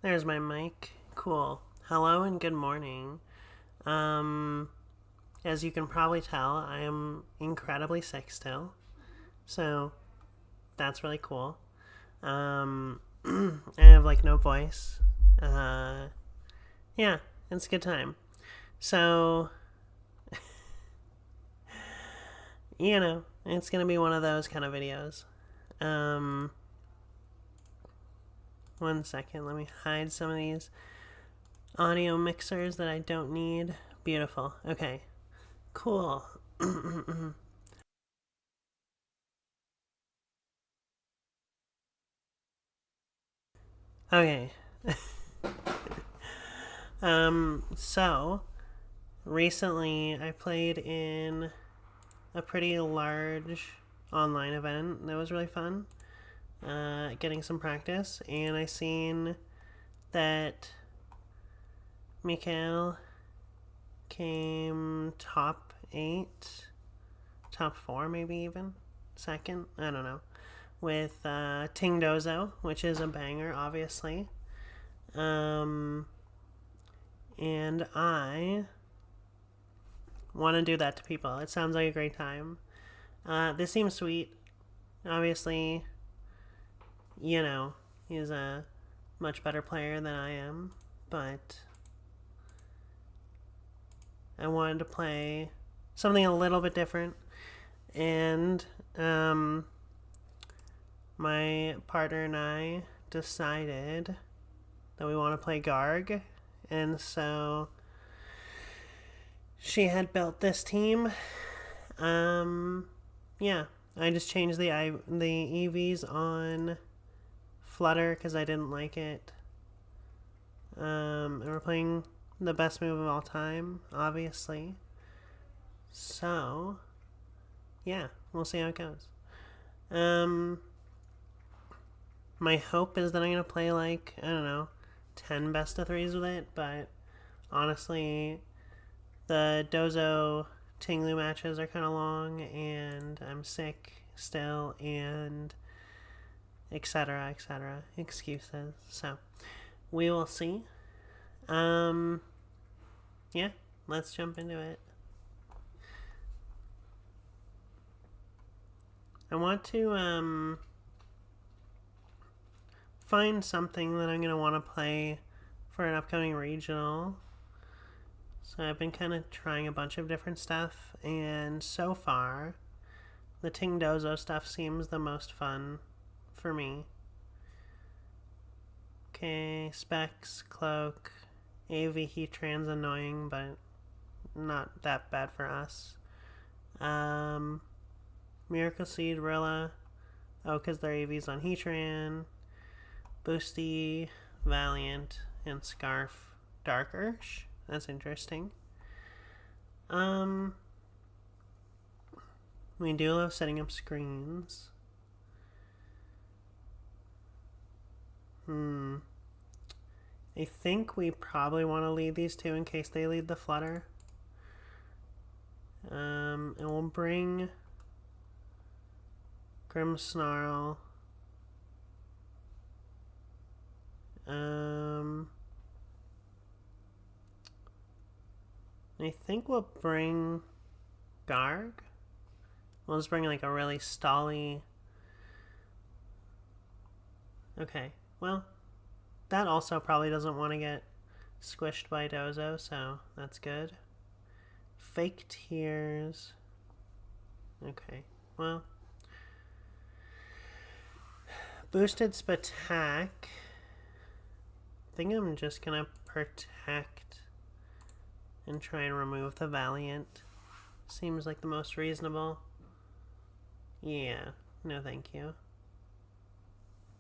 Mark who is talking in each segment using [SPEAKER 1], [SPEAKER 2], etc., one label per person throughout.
[SPEAKER 1] There's my mic. Cool. Hello and good morning. Um, as you can probably tell, I am incredibly sick still. So that's really cool. I have like no voice. Uh, yeah, it's a good time. So, it's gonna be one of those kind of videos. Um, one second, let me hide some of these audio mixers that I don't need. Beautiful. Okay, cool. Okay. So recently I played in a pretty large online event that was really fun. Getting some practice, and I seen that Mikael came top 8, top 4, maybe even second. I don't know. With Ting Dozo, which is a banger, obviously. Um, and I want to do that to people. It sounds like a great time. This seems sweet. Obviously, he's a much better player than I am, but I wanted to play something a little bit different. And my partner and I decided that we want to play Garg. And so she had built this team. Yeah, I just changed the EVs on Flutter because I didn't like it. And we're playing the best move of all time, obviously. So, yeah, we'll see how it goes. Um, my hope is that I'm gonna play like I don't know, 10 best of threes with it. But honestly, the Dozo Tinglu matches are kind of long, and I'm sick still, and etc. etc. Excuses. So we will see. Um, yeah, let's jump into it. I want to find something that I'm gonna want to play for an upcoming regional. So I've been kind of trying a bunch of different stuff, and so far, the Ting Dozo stuff seems the most fun for me. Okay, Specs, Cloak, AV Heatran's annoying, but not that bad for us. Um, Miracle Seed, Rilla. Oh, because their AV's on Heatran. Boosty, Valiant, and Scarf, Dark Ursh. That's interesting. Um, we do love setting up screens. I think we probably want to lead these two in case they lead the Flutter. And we'll bring Grimmsnarl. I think we'll bring Garg. We'll just bring like a really stally. Okay, well, that also probably doesn't want to get squished by Dozo, so that's good. Fake tears. Okay, well. Boosted Spatak. I think I'm just gonna protect and try and remove the Valiant. Seems like the most reasonable. Yeah, no thank you.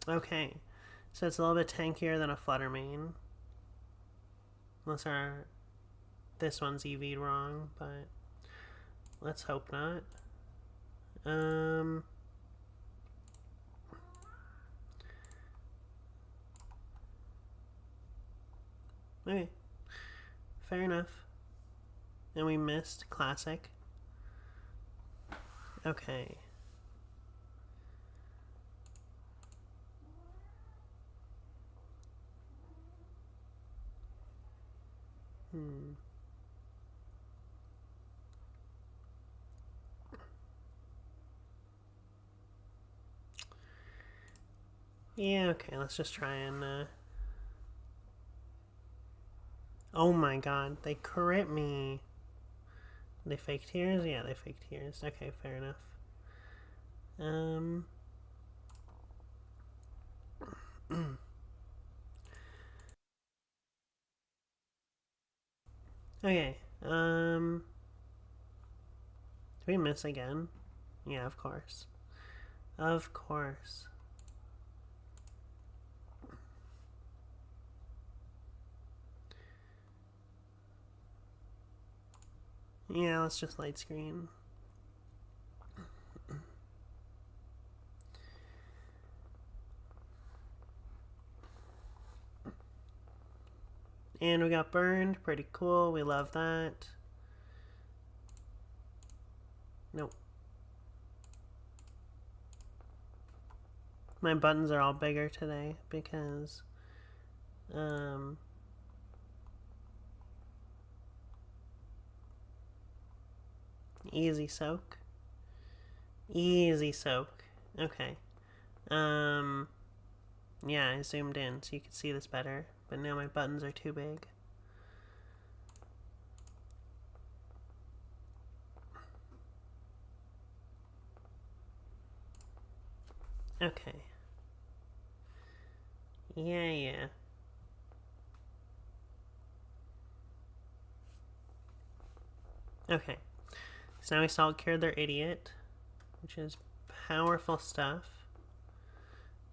[SPEAKER 1] Okay, so it's a little bit tankier than a Flutter main. Unless this one's EV'd wrong, but let's hope not. Okay, fair enough. And we missed Classic. Okay. Yeah, okay, let's just try and, oh my god, they crit me. They fake tears? Yeah, they fake tears. Okay, fair enough. Okay, did we miss again? Yeah, of course. Of course. Yeah, let's just light screen. And we got burned. Pretty cool. We love that. Nope. My buttons are all bigger today because easy soak. Easy soak. Okay. Yeah, I zoomed in so you could see this better, but now my buttons are too big. Okay. Yeah. Okay. So now we salt cured their idiot, which is powerful stuff.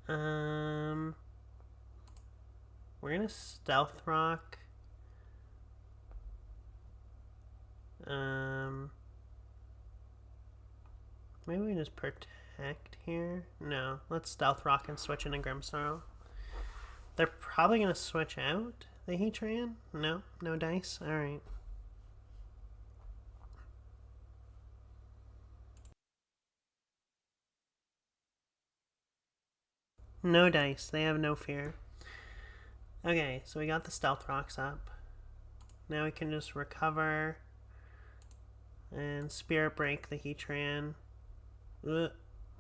[SPEAKER 1] We're gonna stealth rock. Maybe we just protect here. No, let's stealth rock and switch into Grimmsnarl. They're probably gonna switch out the Heatran. No, no dice. All right. No dice. They have no fear. Okay, so we got the stealth rocks up. Now we can just recover and spirit break the Heatran.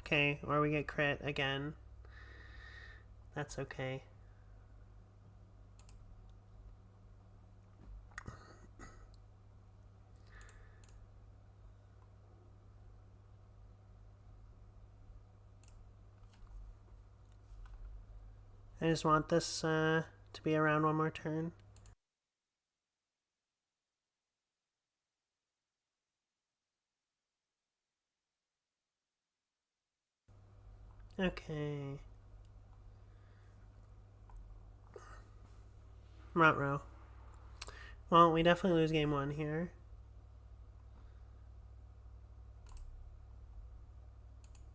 [SPEAKER 1] Okay, or we get crit again. That's okay. I just want this to be around one more turn. Okay. Ruh-roh. Well, we definitely lose game one here.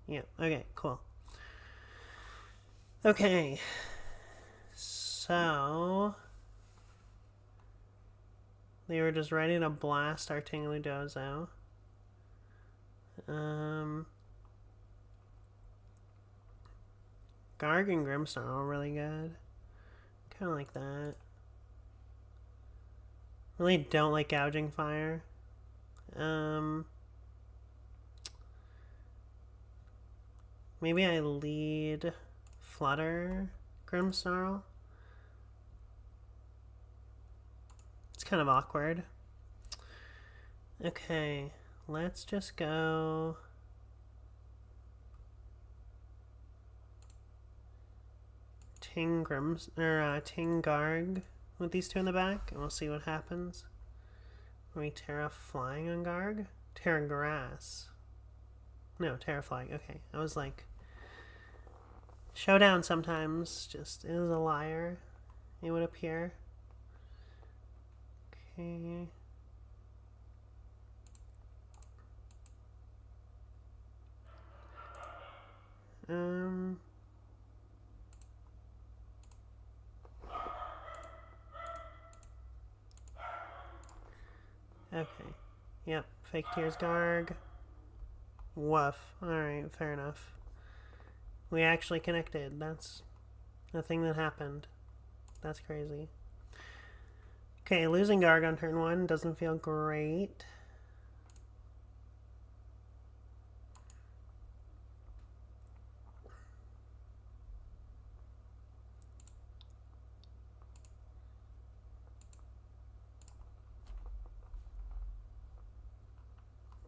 [SPEAKER 1] Yeah, okay, cool. Okay. So they were just ready to blast our Tingludozo. Garg and Grimmsnarl are really good. Kind of like that. Really don't like Gouging Fire. Maybe I lead Flutter Grimmsnarl. It's kind of awkward. Okay, let's just go Ting Garg with these two in the back, and we'll see what happens. Are we Terra Flying on Garg? Terra Grass. No, Terra Flying. Okay, I was like, Showdown sometimes just is a liar, it would appear. Okay. Okay. Yep. Fake Tears Garg. Woof. Alright, fair enough. We actually connected. That's a thing that happened. That's crazy. Okay, losing Garg on turn one doesn't feel great.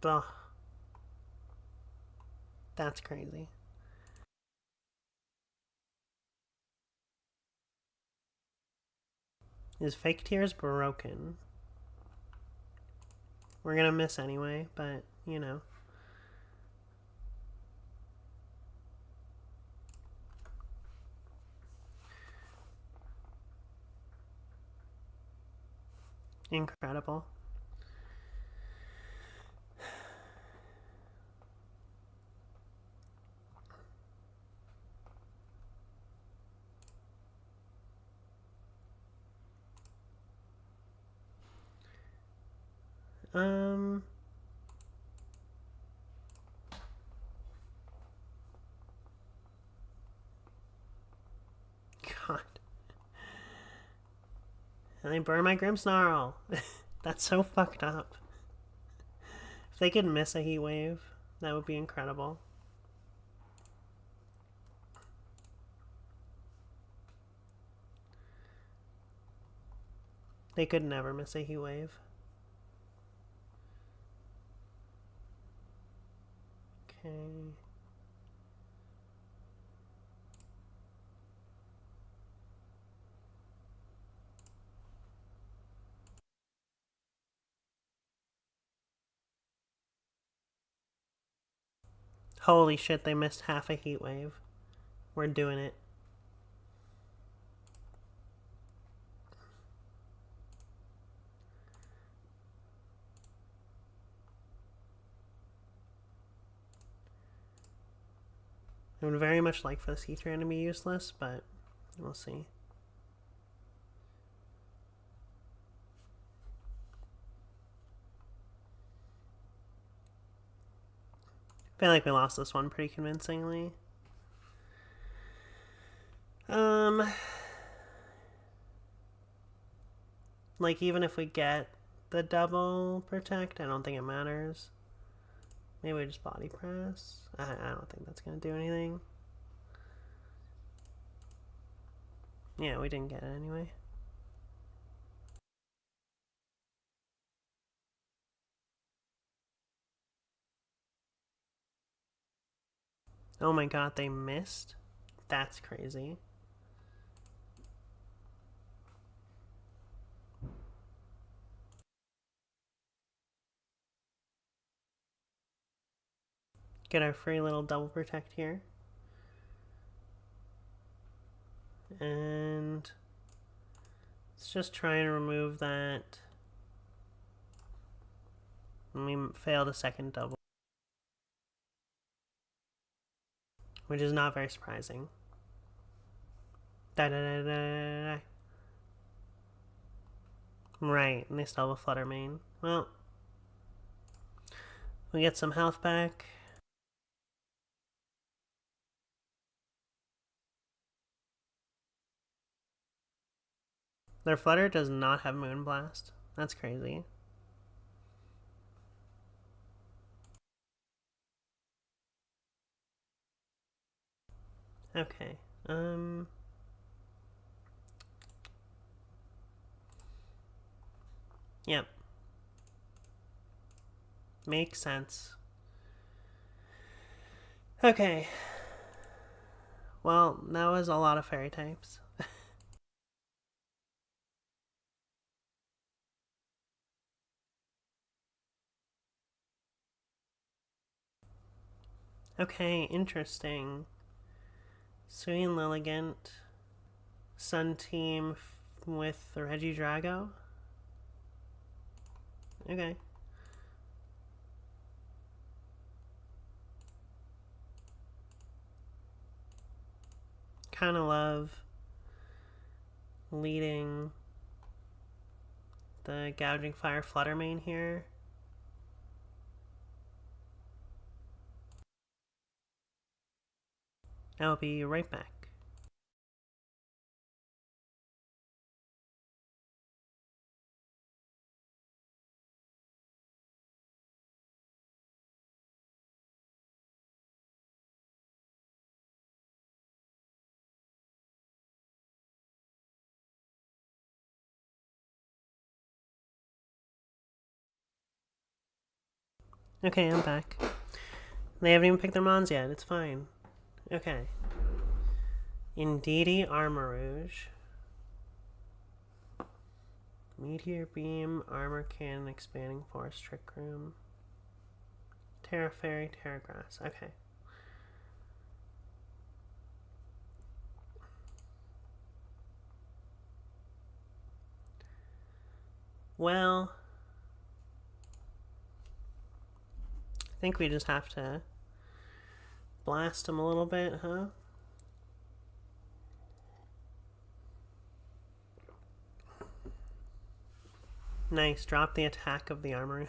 [SPEAKER 1] Ugh. That's crazy. His fake tears broken. We're gonna miss anyway, but, you know. Incredible. God. And they burn my Grimmsnarl. That's so fucked up. If they could miss a heat wave, that would be incredible. They could never miss a heat wave. Okay. Holy shit, they missed half a heat wave. We're doing it. I would very much like for this Heatran to be useless, but we'll see. I feel like we lost this one pretty convincingly. Like, even if we get the double protect, I don't think it matters. Maybe we just body press. I don't think that's gonna do anything. Yeah, we didn't get it anyway. Oh my god, they missed? That's crazy. Get our free little double protect here. And let's just try and remove that. And we failed a second double, which is not very surprising. Da da da da da da. Right, and they still have a Flutter Mane. Well, we get some health back. Their Flutter does not have Moonblast. That's crazy. Okay. Yep. Makes sense. Okay. Well, that was a lot of fairy types. Okay, interesting. Sui and Lilligant. Sun Team with Regidrago. Okay. Kind of love leading the Gouging Fire Flutter Mane here. I'll be right back. Okay, I'm back. They haven't even picked their mons yet. It's fine. Okay. Indeedee Armor Rouge. Meteor Beam, Armor Cannon, Expanding Force, Trick Room. Terra Fairy, Terra Grass. Okay. Well, I think we just have to blast him a little bit, huh? Nice. Drop the attack of the Armor Rouge.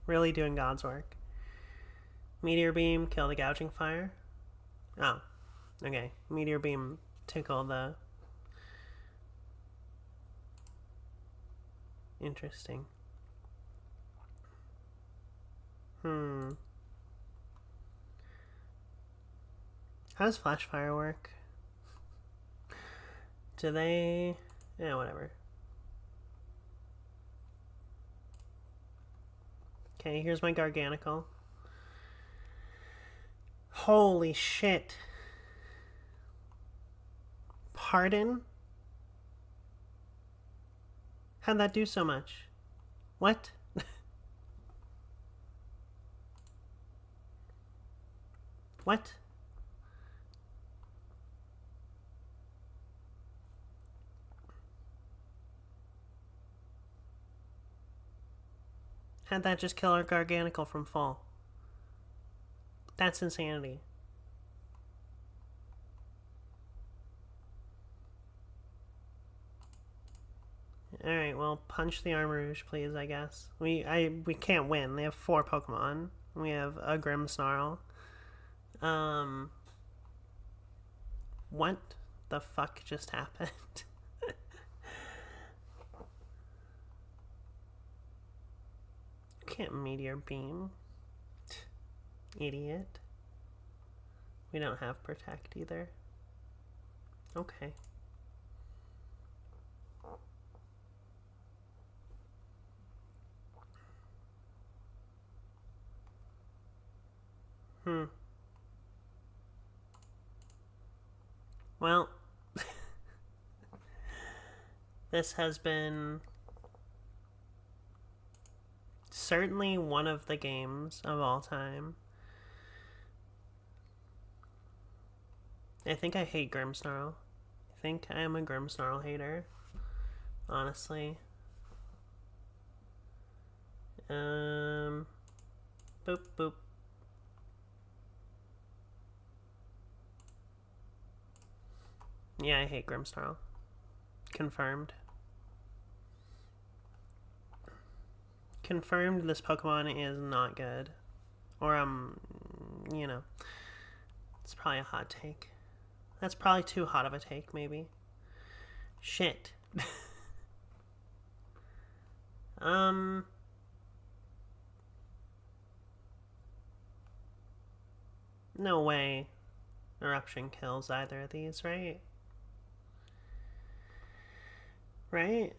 [SPEAKER 1] Really doing God's work. Meteor Beam, kill the Gouging Fire. Oh, okay. Meteor Beam, tickle the... Interesting. How does Flash Fire work? Do they... Yeah, whatever. Okay, here's my Garganical. Holy shit. Pardon? How'd that do so much? What? What? How'd that just kill our Garganical from fall? That's insanity. Alright, well, punch the Armor Rouge, please, I guess. We can't win. They have 4 Pokemon. We have a Grimmsnarl. What the fuck just happened? Can't Meteor Beam. Idiot. We don't have Protect either. Okay. Well, this has been certainly one of the games of all time. I think I hate Grimmsnarl. I think I am a Grimmsnarl hater, honestly. Boop, boop. Yeah, I hate Grimmsnarl. Confirmed. Confirmed this Pokemon is not good. Or, you know. It's probably a hot take. That's probably too hot of a take, maybe. Shit. No way Eruption kills either of these, right? Right?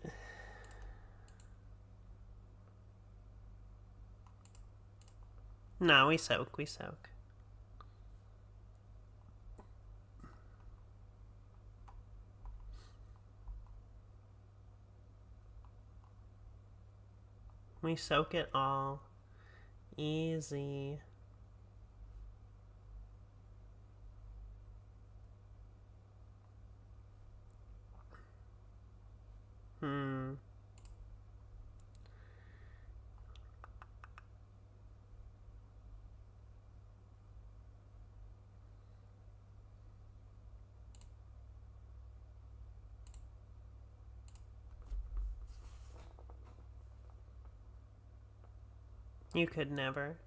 [SPEAKER 1] No, we soak. We soak. We soak it all. Easy. You could never.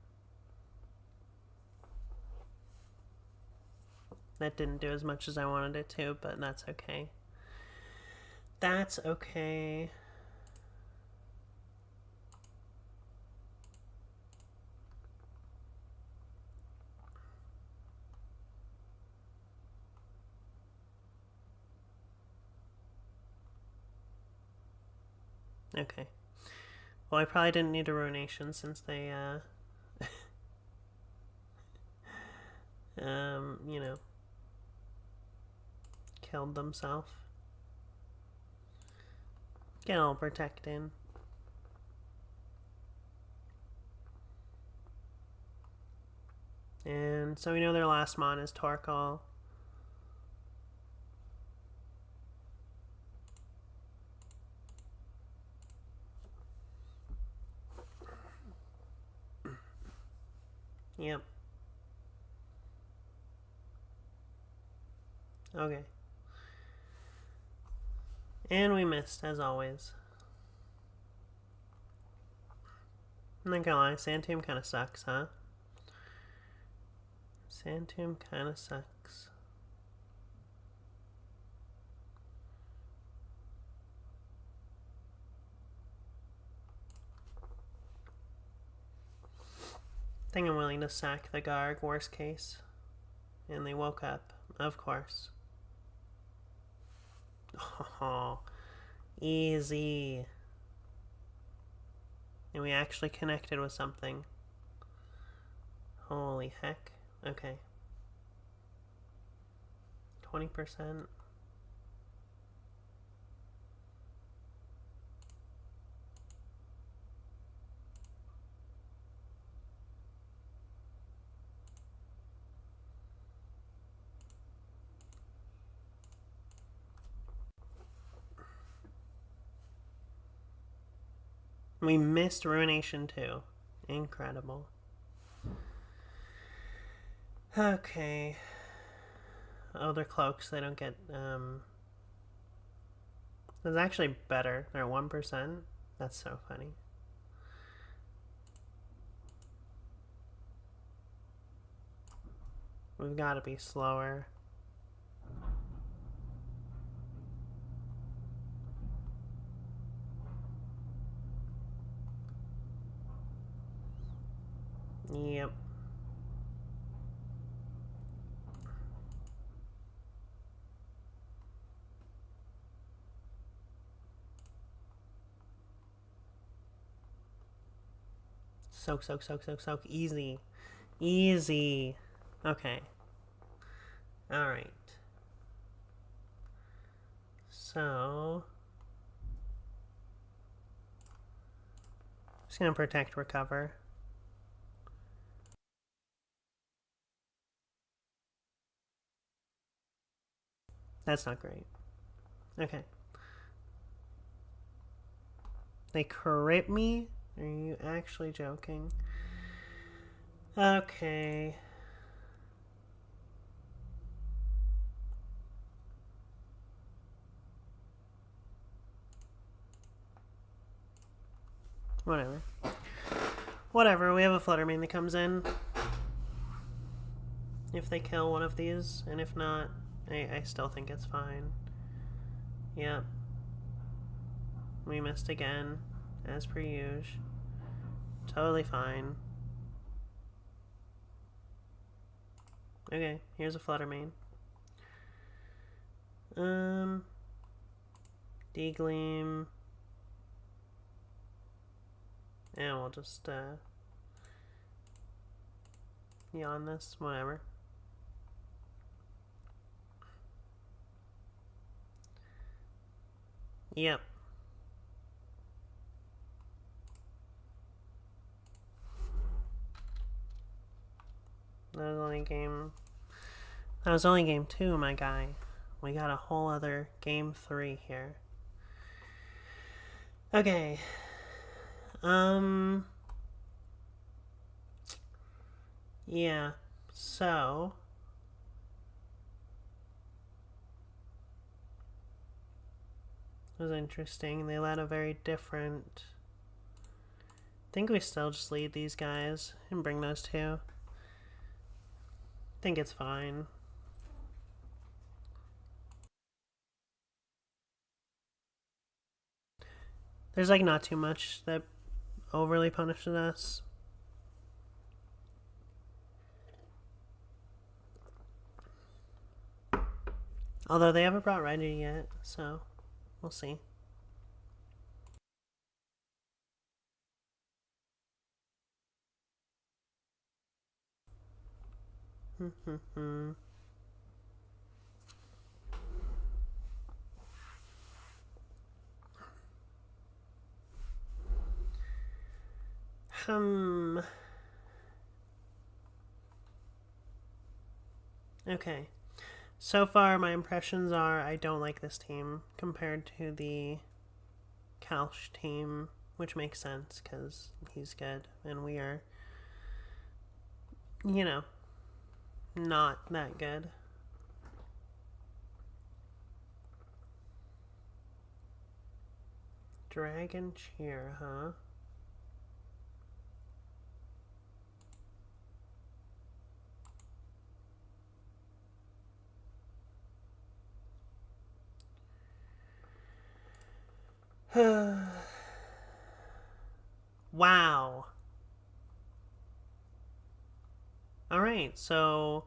[SPEAKER 1] That didn't do as much as I wanted it to, but that's okay. That's okay. Okay. Well, I probably didn't need a Ruination since they you know, killed themselves. Get all protected. And so we know their last mon is Torkoal. Yep. Okay. And we missed, as always. I'm not gonna lie, Sandtomb kind of sucks, huh? Sandtomb kind of sucks. I think I'm willing to sack the Garg, worst case. And they woke up, of course. Oh, easy. And we actually connected with something. Holy heck. Okay. 20%. We missed Ruination too. Incredible. Okay. Oh, they're cloaks. They don't get, It's actually better. They're 1%. That's so funny. We've got to be slower. Yep. Soak, soak, soak, soak, soak. Easy. Easy. Okay. Alright. So... just gonna protect recover. That's not great. Okay. They crit me? Are you actually joking? Okay. Whatever. Whatever, we have a Fluttermane that comes in. If they kill one of these, and if not, I still think it's fine. Yep. We missed again, as per usual. Totally fine. Okay, here's a Fluttermane. Degleam. And we'll just, yawn this, whatever. Yep. That was only game 2, my guy. We got a whole other game 3 here. Okay. Yeah. So... it was interesting. They led a very different... I think we still just lead these guys and bring those two. I think it's fine. There's like not too much that overly punishes us. Although they haven't brought Reggie yet, so we'll see. Okay. So far, my impressions are I don't like this team compared to the Kalsh team, which makes sense because he's good and we are, you know, not that good. Dragon Cheer, huh? Wow. Alright, so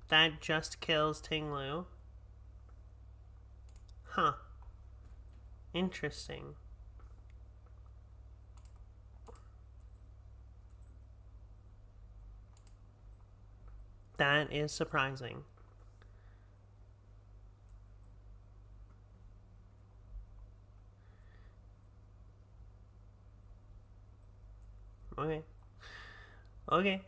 [SPEAKER 1] that just kills Tinglu. Huh. Interesting. That is surprising. Okay. Okay.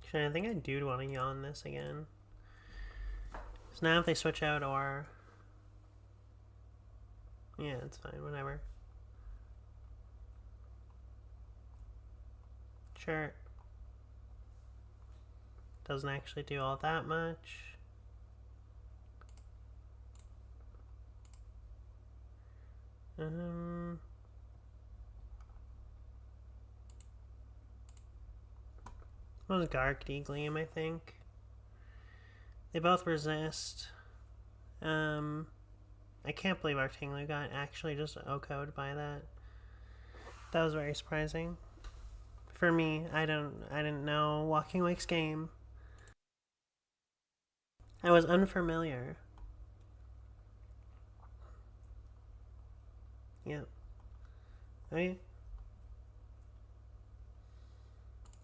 [SPEAKER 1] Actually, I think I do want to yawn this again. So now if they switch out or... Yeah, it's fine, whatever. Sure. Doesn't actually do all that much. It was Gark Gleam, I think. They both resist. I can't believe our Tinglu got actually just OHKO'd by that. That was very surprising. For me, I didn't know Walking Wake's game. I was unfamiliar. Yep. Okay.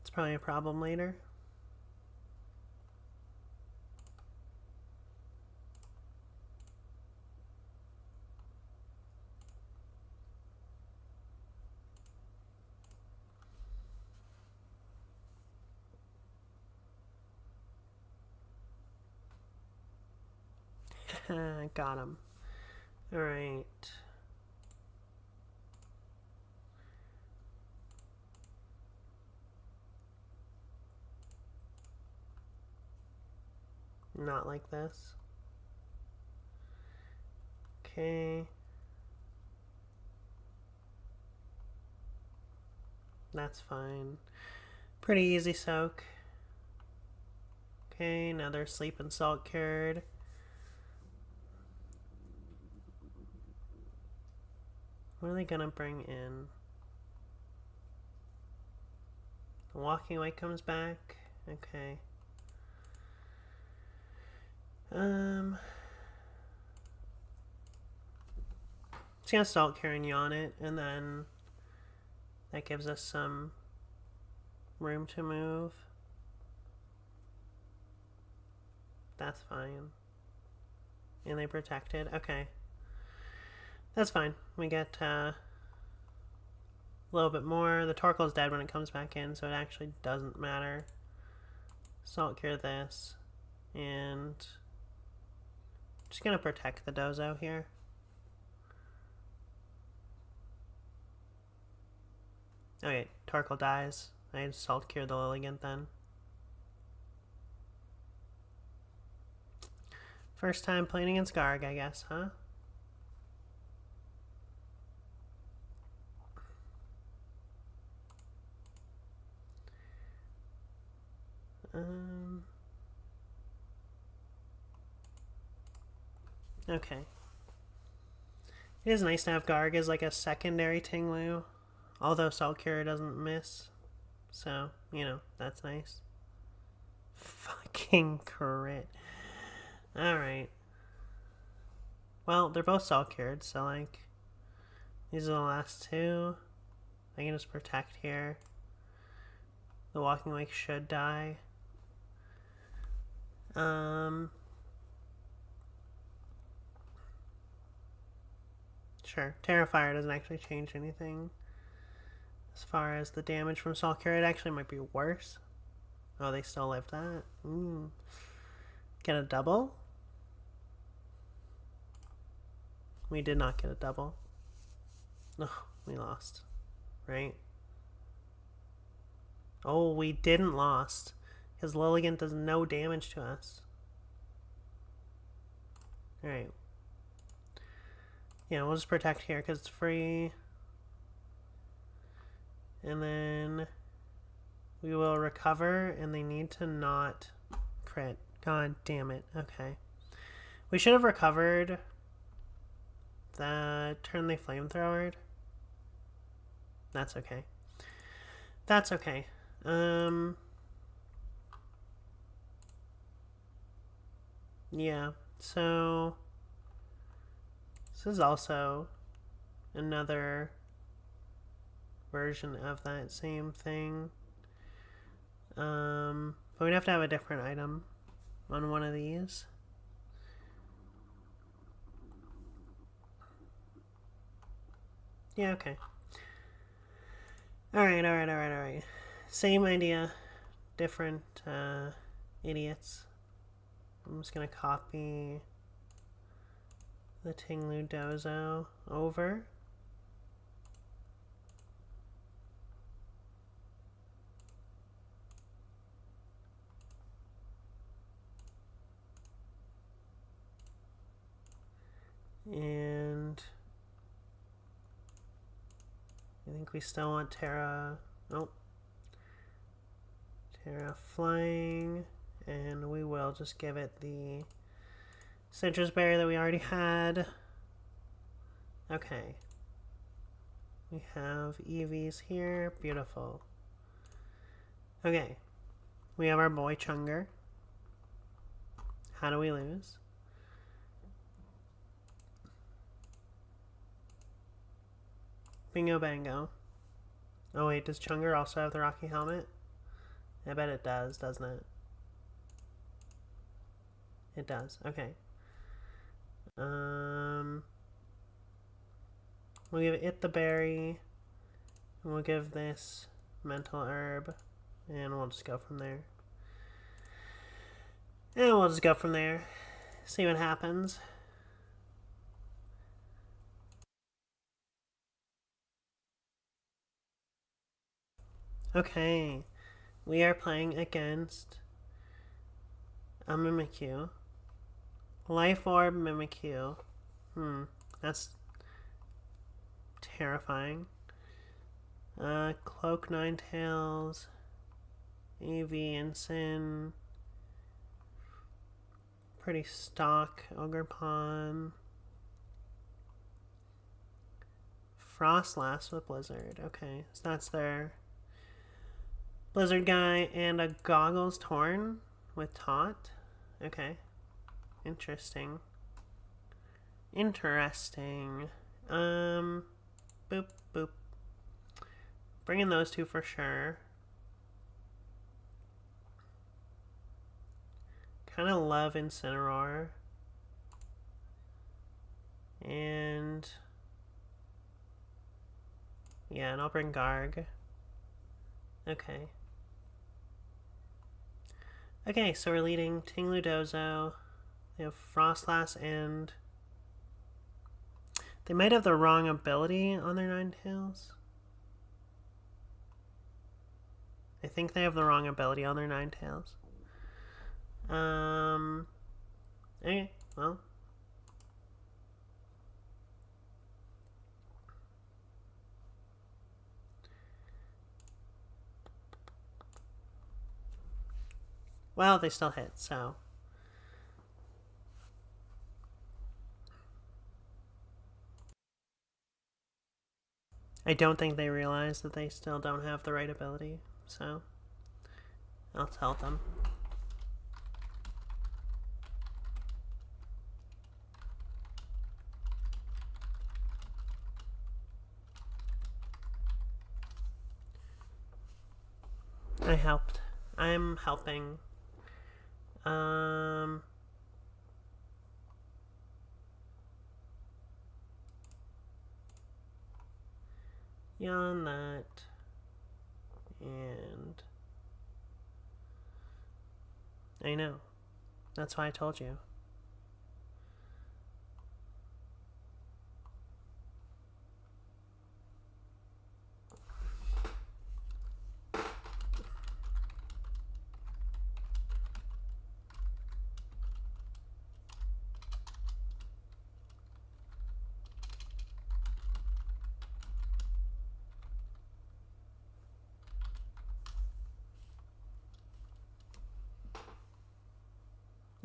[SPEAKER 1] It's probably a problem later. Got him. Alright. Not like this. Okay. That's fine. Pretty easy soak. Okay, now they're sleep and salt cured. What are they gonna bring in? The Walking Away comes back. Okay. Just gonna salt cure and yawn it, and then that gives us some room to move. That's fine. And they protected. Okay. That's fine. We get a little bit more. The Torkoal's dead when it comes back in, so it actually doesn't matter. Salt cure this. And just gonna protect the Dozo here. Okay, Torkoal dies. I salt cure the Lilligant then. First time playing against Garg, I guess, huh? Okay. It is nice to have Garg as like a secondary Tinglu. Although Salt Cure doesn't miss. So, you know, that's nice. Fucking crit. Alright. Well, they're both Salt Cured, so like, these are the last two. I can just protect here. The Walking Wake should die. Sure. Terrifier doesn't actually change anything. As far as the damage from Salt Cure, it actually might be worse. Oh, they still live that? Get a double? We did not get a double. Oh, we lost. Right? Oh, we didn't lost. Because Lilligant does no damage to us. Alright. Yeah, we'll just protect here because it's free. And then we will recover, and they need to not crit. God damn it. Okay. We should have recovered the turn they flamethrowered. That's okay. That's okay. Yeah, so this is also another version of that same thing. But we'd have to have a different item on one of these. Yeah, okay. Alright. Same idea. Different idiots. I'm just gonna copy the Tinglu Dozo over. And I think we still want Terra. Oh. Terra Flying. And we will just give it the Citrus Berry that we already had. Okay. We have EVs here. Beautiful. Okay. We have our boy Chunger. How do we lose? Bingo bango. Oh wait, does Chunger also have the Rocky Helmet? I bet it does, doesn't it? It does. Okay. We'll give it the berry. And we'll give this mental herb. And we'll just go from there. See what happens. Okay. We are playing against a Mimikyu. Life Orb Mimikyu. That's terrifying. Cloak Ninetales. AV Ensign. Pretty stock Ogerpon. Frostlass with Blizzard. Okay, so that's their Blizzard guy, and a Goggles Torn with Taunt. Okay. Interesting. Boop, boop. Bringing those two for sure. Kind of love Incineroar. And yeah, and I'll bring Garg. Okay. Okay, so we're leading Tinglu Dozo. They have Frostlass, and they might have the wrong ability on their Ninetales. I think they have the wrong ability on their Ninetales. Okay, well. Well, they still hit, so. I don't think they realize that they still don't have the right ability, so I'll tell them. I helped. I'm helping. Yawn that. And I know. That's why I told you.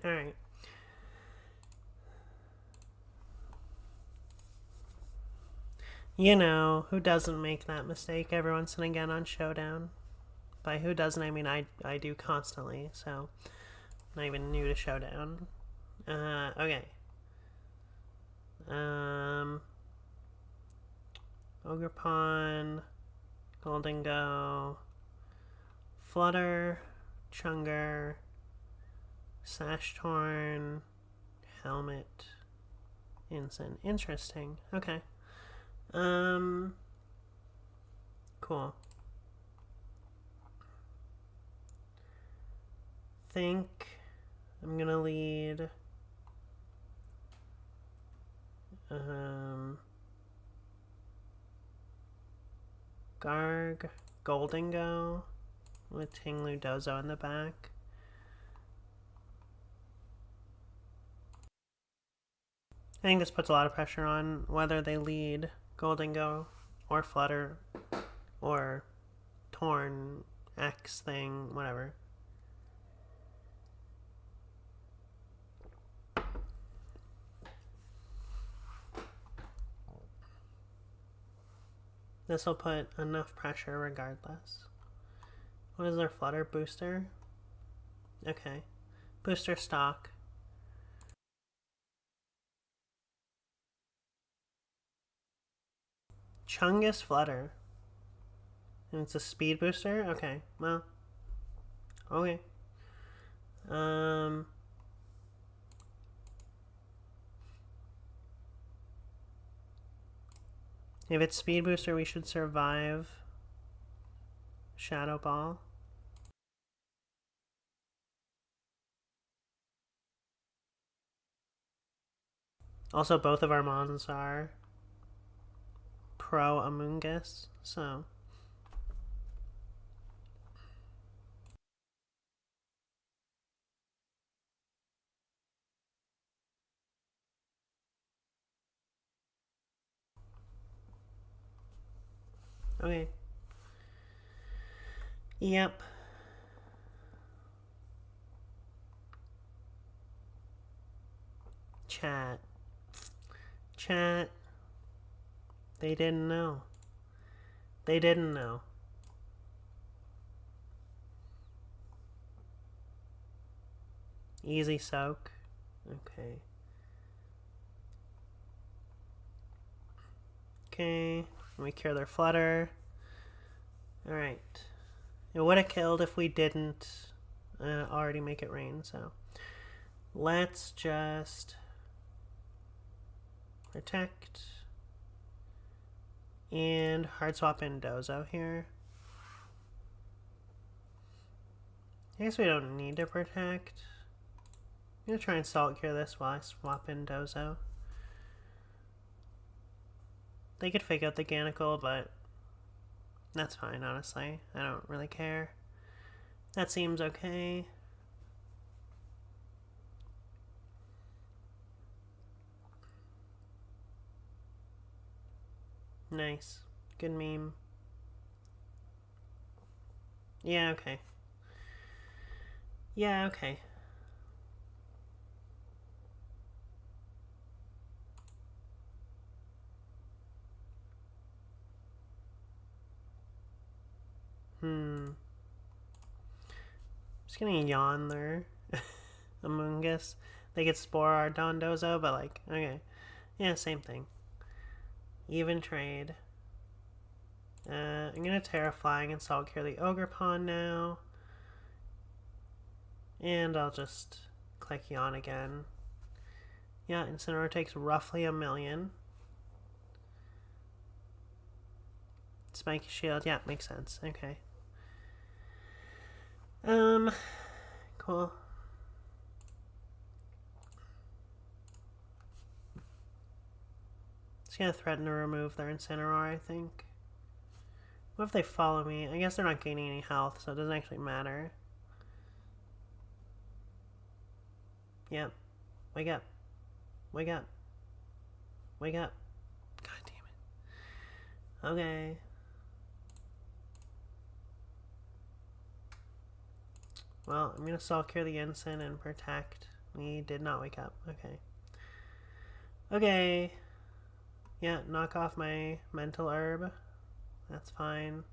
[SPEAKER 1] Alright. You know, who doesn't make that mistake every once and again on Showdown? By who doesn't, I mean I do constantly, so I'm not even new to Showdown. Okay. Ogerpon, Golden Go, Flutter, Chunger, Sash Torn, Helmet, Ensign. Interesting. Okay. Cool. Think I'm gonna lead Garg, Golden Go with Tinglu Dozo in the back. I think this puts a lot of pressure on whether they lead Golden Go or Flutter or Torn X thing, whatever. This will put enough pressure regardless. What is their Flutter booster? Okay. Booster stock. Chungus Flutter. And it's a speed booster? Okay, well. Okay. If it's speed booster, we should survive Shadow Ball. Also, both of our mons are pro Amoonguss, so okay. Yep. Chat. They didn't know. They didn't know. Easy soak. Okay. Okay. We cure their Flutter. Alright. It would have killed if we didn't already make it rain, so let's just protect and hard swap in Dozo here. I guess we don't need to protect. I'm gonna try and salt cure this while I swap in Dozo. They could fake out the Ganicle, but that's fine, honestly. I don't really care. That seems okay. Nice. Good meme. Yeah, okay. Yeah, okay. Just gonna yawn there. Amoonguss. They could spore our Dondozo, but like, okay. Yeah, same thing. Even trade. I'm gonna Terraflying and Salt Cure the Ogerpon now. And I'll just click Yawn again. Yeah, Incineroar takes roughly 1,000,000. Spiky Shield, yeah, makes sense. Okay. Cool. It's gonna threaten to remove their Incineroar, I think. What if they follow me? I guess they're not gaining any health, so it doesn't actually matter. Yep. Wake up. Wake up. Wake up. God damn it. Okay. Well, I'm gonna Salt Cure the Ensign and Protect. We did not wake up. Okay. Okay. Yeah, knock off my Mental Herb. That's fine.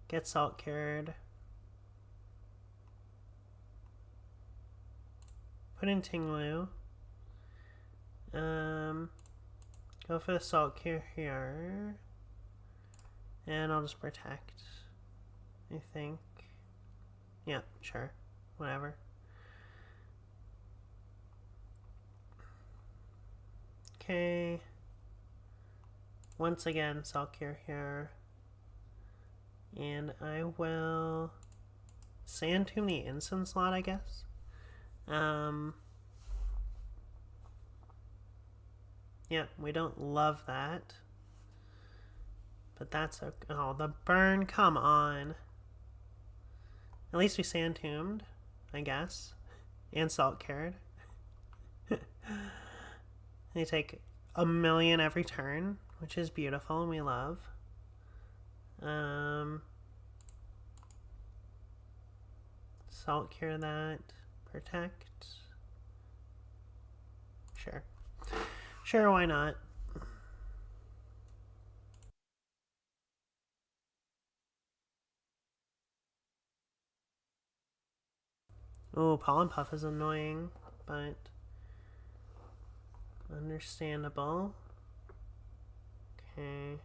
[SPEAKER 1] Get Salt Cured. Put in Tinglu. Go for the Salt Cure here. And I'll just Protect, I think. Yeah, sure. Whatever. Okay. Once again, Salt Cure here. And I will Sand Tomb the Instant slot, I guess. Yeah, we don't love that. But that's okay. Oh, the burn, come on. At least we Sand Tombed, I guess. And Salt Cured. They take 1,000,000 every turn, which is beautiful and we love. Salt Cure that. Protect. Sure. Sure, why not? Oh, Pollen Puff is annoying, but understandable. Okay.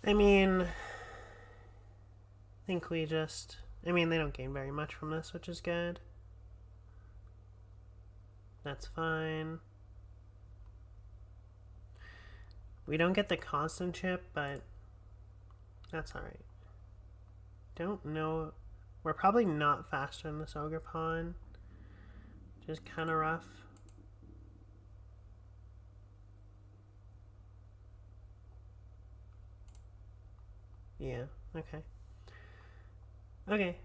[SPEAKER 1] I mean, I think we just... I mean, they don't gain very much from this, which is good. That's fine. We don't get the constant chip, but that's alright. Don't know. We're probably not faster than this Ogerpon, which is kind of rough. Yeah, okay. Okay.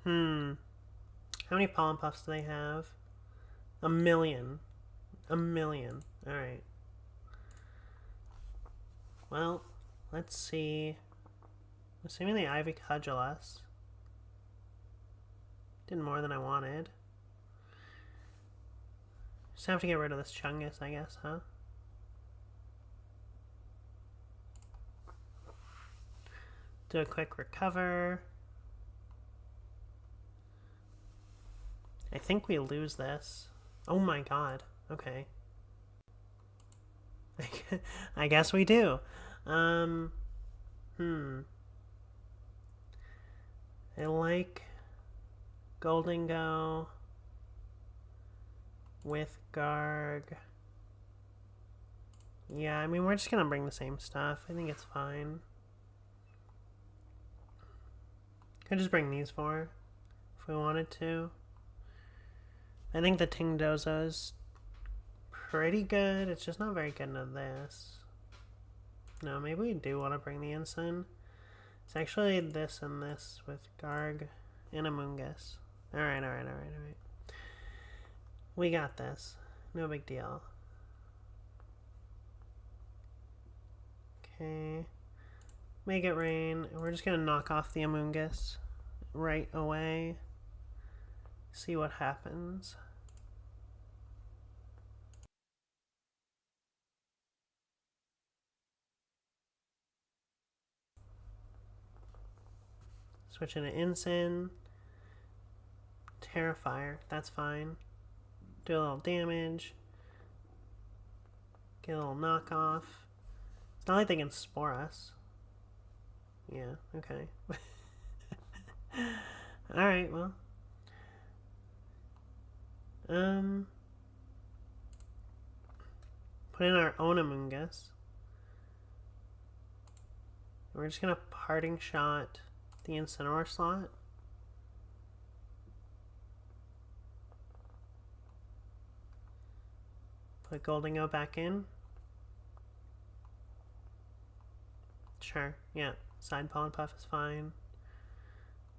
[SPEAKER 1] How many Pollen Puffs do they have? 1,000,000. 1,000,000. Alright. Well, let's see. Assuming the Ivy Cudgel us. Did more than I wanted. Just have to get rid of this Chungus, I guess, huh? Do a quick recover. I think we lose this. Oh my god. Okay. I guess we do. I like Golden Go with Garg. Yeah, I mean, we're just gonna bring the same stuff. I think it's fine. Could just bring these four if we wanted to. I think the Tingdozo is pretty good. It's just not very good into this. No, maybe we do want to bring the Ensign. It's actually this and this with Garg and Amoonguss. Alright. We got this. No big deal. make it rain. And we're just gonna knock off the Amoonguss right away. See what happens. Switch into Ensign. Terrifier, that's fine. Do a little damage. Get a little knockoff. It's not like they can spore us. Yeah, okay. Alright, well. Put in our own Amoonguss. We're just gonna parting shot the Incineroar slot. Put Goldingo back in. Sure, yeah. Side Pollen Puff is fine.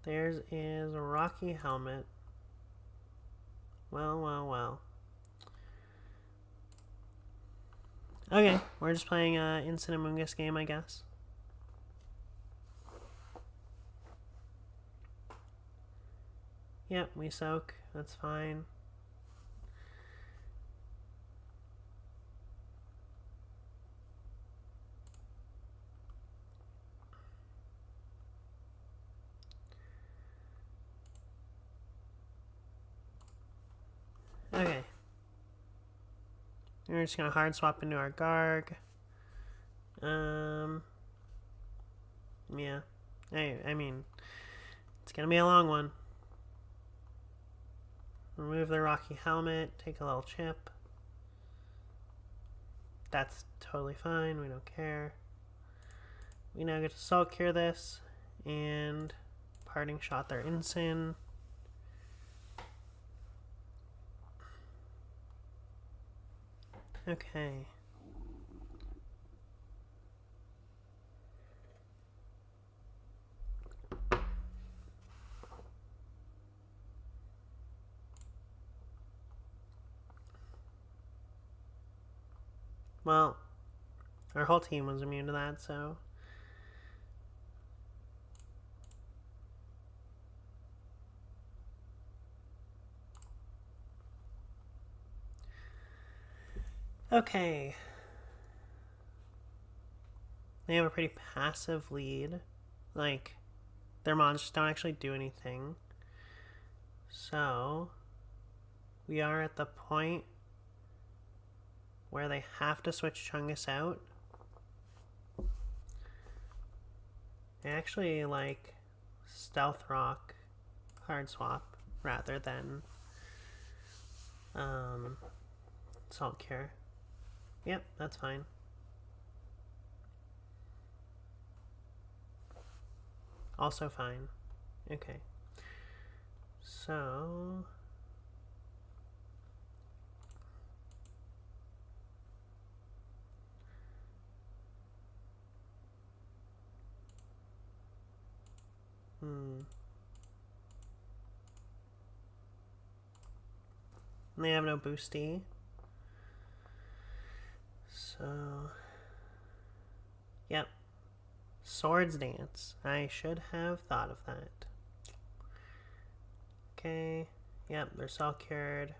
[SPEAKER 1] Theirs is a Rocky Helmet. Well, well, well. Okay, we're just playing an Instant Amoonguss game, I guess. Yep, we soak. That's fine. Okay. We're just gonna hard swap into our Garg. Yeah. I mean, it's gonna be a long one. Remove the Rocky Helmet, take a little chip. That's totally fine, we don't care. We now get to Salt Cure this, and parting shot their Ensign. Okay. Well, our whole team was immune to that, so... Okay. They have a pretty passive lead. Like, their monsters don't actually do anything. So, we are at the point where they have to switch Chungus out. They actually like Stealth Rock hard swap rather than Salt Cure. Yep, that's fine. Also fine. Okay. So... They have no boosty. So... Yep. Swords Dance. I should have thought of that. Okay. Yep, they're all cured.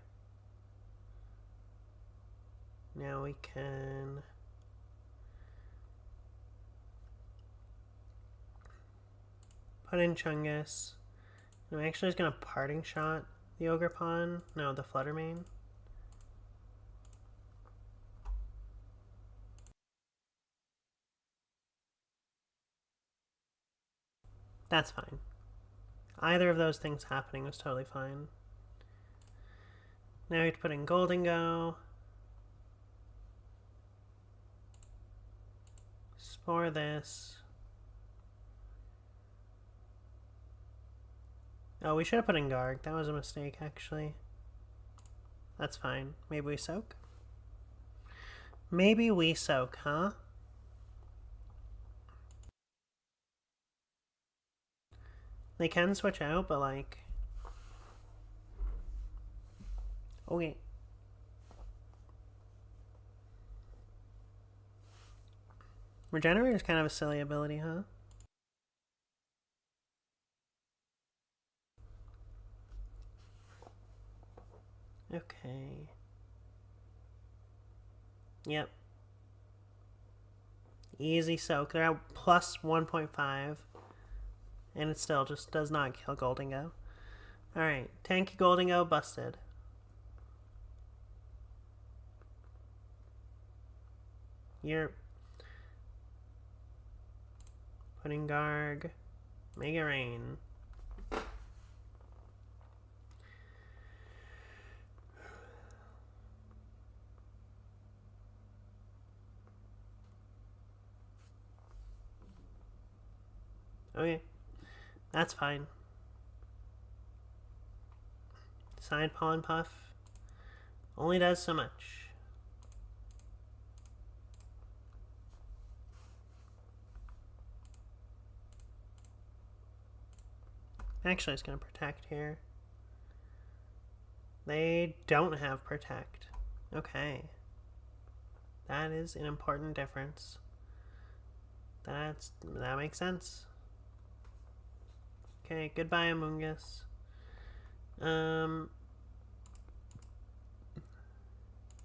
[SPEAKER 1] Now we can... put in Chungus. I'm actually just going to parting shot the Ogerpon. No, the Fluttermane. That's fine. Either of those things happening was totally fine. Now we have to put in Goldingo. Spore this. Oh, we should have put in Garg. That was a mistake, actually. That's fine. Maybe we soak? Maybe we soak, huh? They can switch out, but like... Okay. Regenerate is kind of a silly ability, huh? Okay. Yep. Easy soak. They're at plus 1.5. And it still just does not kill Goldingo. Alright. Tanky Goldingo busted. You're putting Garg. Make it rain. Okay. That's fine. Side Pollen Puff only does so much. Actually, it's going to protect here. They don't have protect. Okay. That is an important difference. That makes sense. Okay, goodbye, Amoonguss.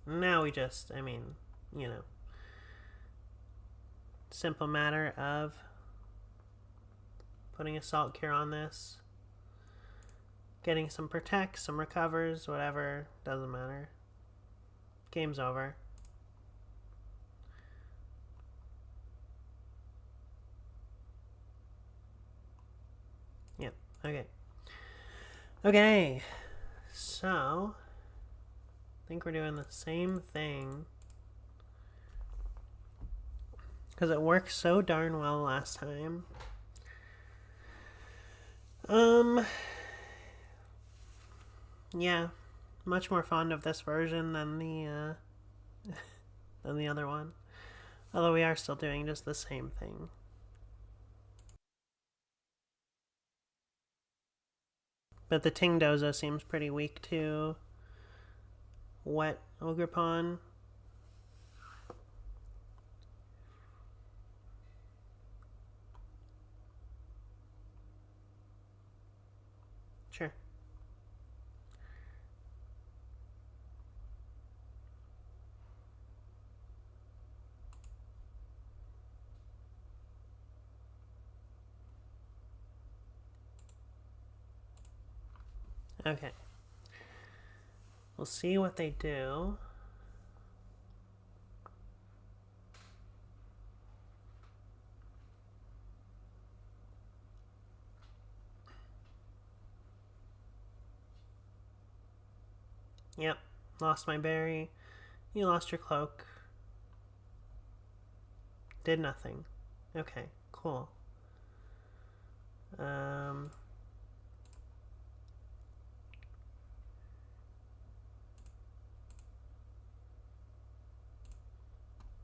[SPEAKER 1] Now we just, I mean, you know, simple matter of putting a Salt Cure on this. Getting some protects, some recovers, whatever, doesn't matter. Game's over. Yep, okay. Okay, so I think we're doing the same thing because it worked so darn well last time. Yeah, much more fond of this version than the other one. Although we are still doing just the same thing. But the Tingdozo seems pretty weak to Wet Ogerpon. Sure. Okay. We'll see what they do. Yep. Lost my berry. You lost your cloak. Did nothing. Okay, cool.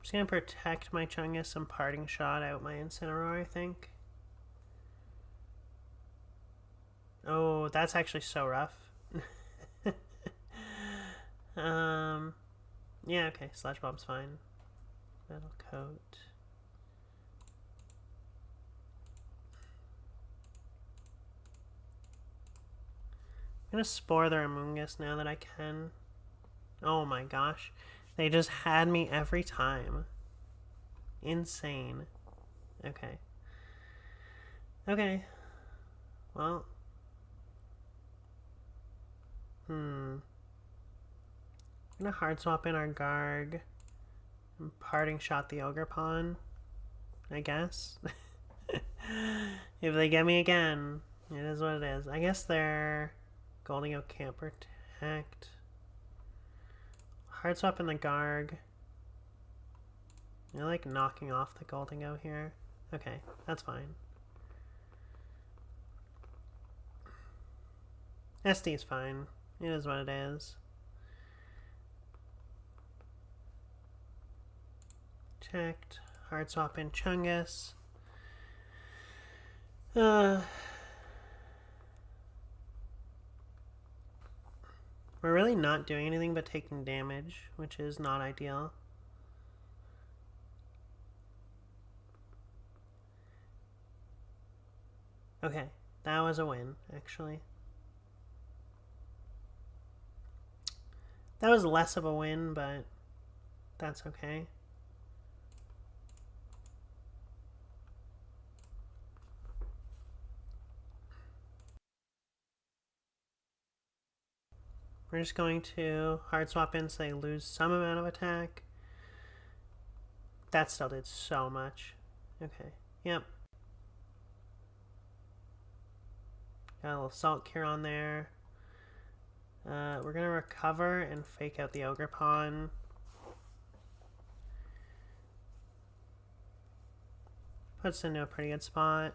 [SPEAKER 1] Just gonna protect my Chungus and Parting Shot out my Incineroar, I think. Oh, that's actually so rough. Yeah, okay, Sludge Bomb's fine. Metal Coat. I'm gonna Spore their Amoonguss now that I can. Oh my gosh. They just had me every time. Insane. Okay. Okay. Well. I'm gonna Hard Swap in our Garg. And Parting Shot the Ogerpon, I guess. If they get me again, it is what it is. I guess their Goldingo can't protect. Hard Swap in the Garg. You're like knocking off the Goldingo here. Okay, that's fine. SD's fine. It is what it is. Checked. Hard Swap in Chungus. We're really not doing anything but taking damage, which is not ideal. Okay, that was a win, actually. That was less of a win, but that's okay. We're just going to hard swap in so they lose some amount of attack. That still did so much. Okay, yep. Got a little Salt Cure on there. We're going to recover and fake out the Ogre Pawn. Puts into a pretty good spot.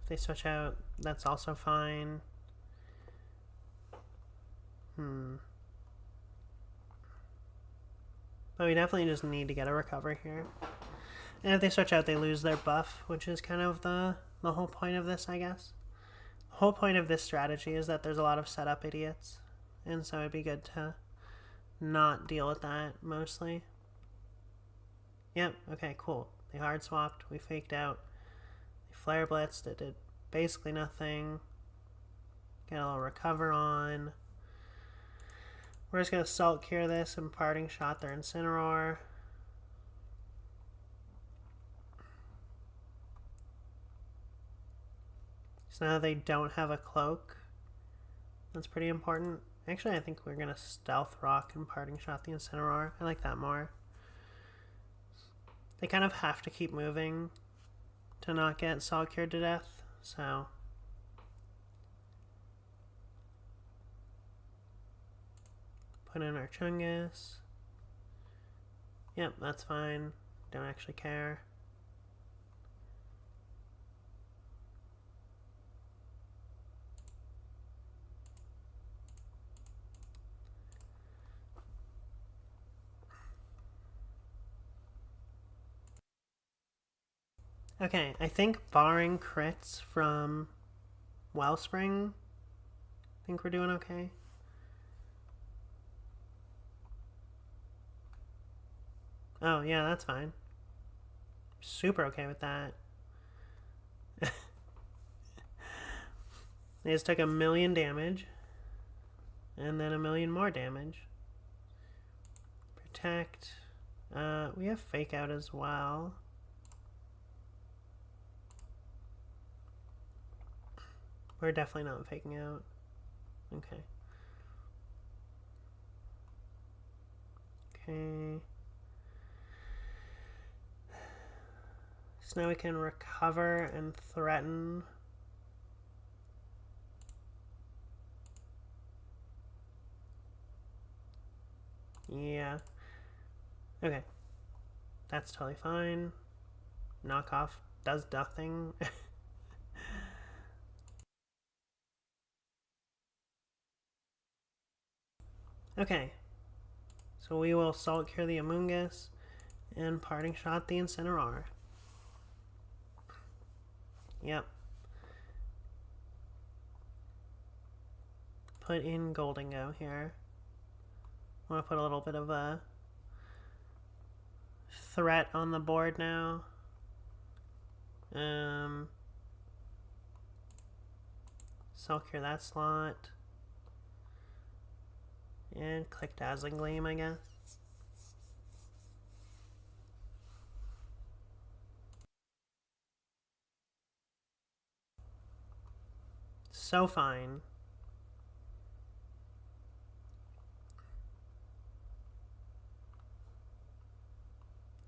[SPEAKER 1] If they switch out, that's also fine. But we definitely just need to get a recover here. And if they switch out, they lose their buff, which is kind of the whole point of this, I guess. The whole point of this strategy is that there's a lot of setup idiots. And so it'd be good to not deal with that, mostly. Yep, okay, cool. They hard swapped, we faked out. They flare blitzed, it did basically nothing. Get a little recover on. We're just going to Salt Cure this and Parting Shot their Incineroar. So now they don't have a cloak. That's pretty important. Actually, I think we're going to Stealth Rock and Parting Shot the Incineroar. I like that more. They kind of have to keep moving to not get Salt Cured to death, so... Put in our Chungus. Yep, that's fine. Don't actually care. Okay, I think barring crits from Wellspring, I think we're doing okay. Oh, yeah, that's fine. Super okay with that. They just took 1,000,000 damage. And then 1,000,000 more damage. Protect. We have Fake Out as well. We're definitely not faking out. Okay. Okay. So now we can recover and threaten. Yeah. Okay. That's totally fine. Knockoff does nothing. Okay. So we will Salt Cure the Amoonguss and Parting Shot the Incineroar. Yep. Put in Goldingo here. I want to put a little bit of a threat on the board now. Salt Cure that slot. And click Dazzling Gleam, I guess. So fine.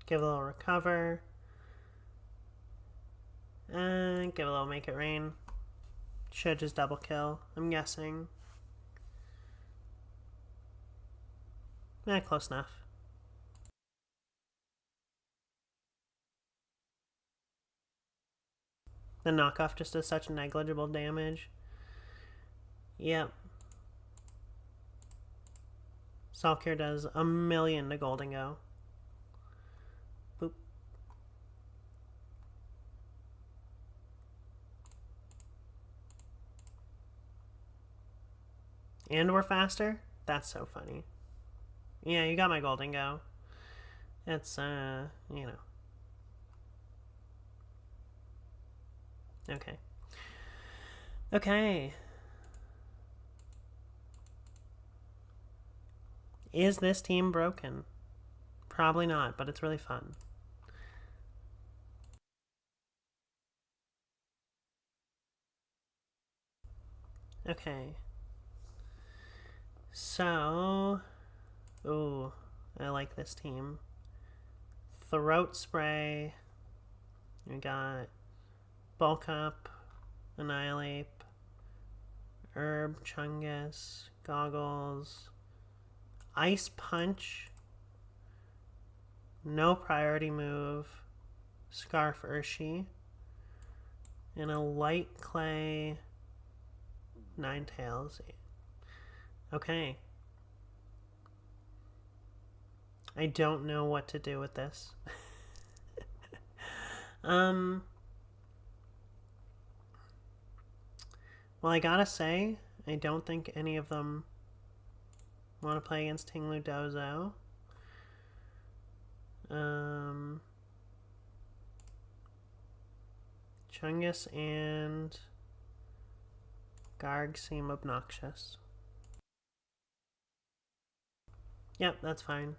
[SPEAKER 1] Give a little recover. And give a little Make It Rain. Should just double kill, I'm guessing. Close enough. The knockoff just does such negligible damage. Yep. Salt Cure does 1,000,000 to Goldingo. Boop. And we're faster? That's so funny. Yeah, you got my Goldingo. It's, you know. Okay. Okay. Is this team broken? Probably not, but it's really fun. Okay. So... Ooh, I like this team. Throat Spray. We got Bulk Up, Annihilate, Herb, Chungus, Goggles, Ice Punch, No Priority Move, Scarf Urshi, and a Light Clay Ninetales. Okay. I don't know what to do with this. Well, I gotta say, I don't think any of them want to play against Tinglu Dozo. Chungus and Garg seem obnoxious. Yep, that's fine.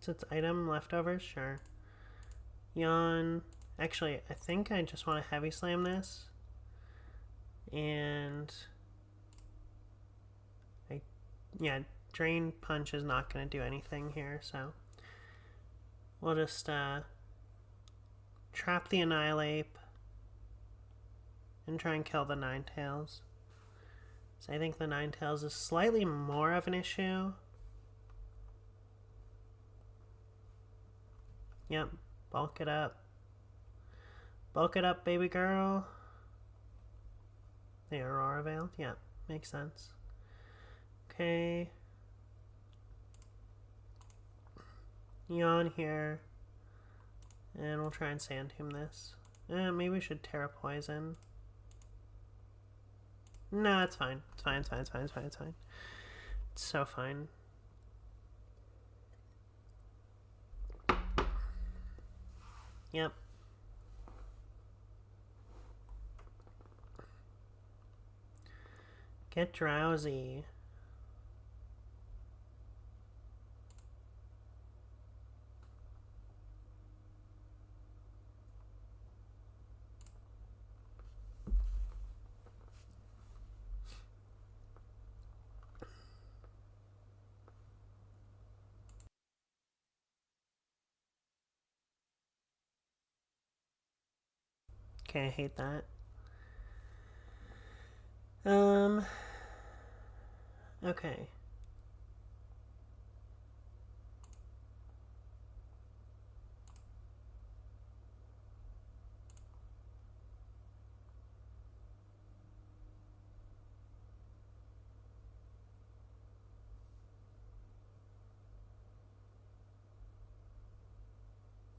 [SPEAKER 1] So it's item leftovers? Sure. Yawn. Actually, I think I just want to heavy slam this. And... yeah, Drain Punch is not going to do anything here, so... we'll just trap the Annihilate and try and kill the Ninetales. So I think the Ninetales is slightly more of an issue. Yep, bulk it up. Bulk it up, baby girl. The Aurora Veil? Yeah, makes sense. Okay. Yawn here. And we'll try and Sand Tomb this. Maybe we should Terra Poison. No, it's fine. It's fine, it's fine, it's fine, it's fine, it's fine. It's so fine. Yep. Get drowsy. Okay, I hate that. Okay.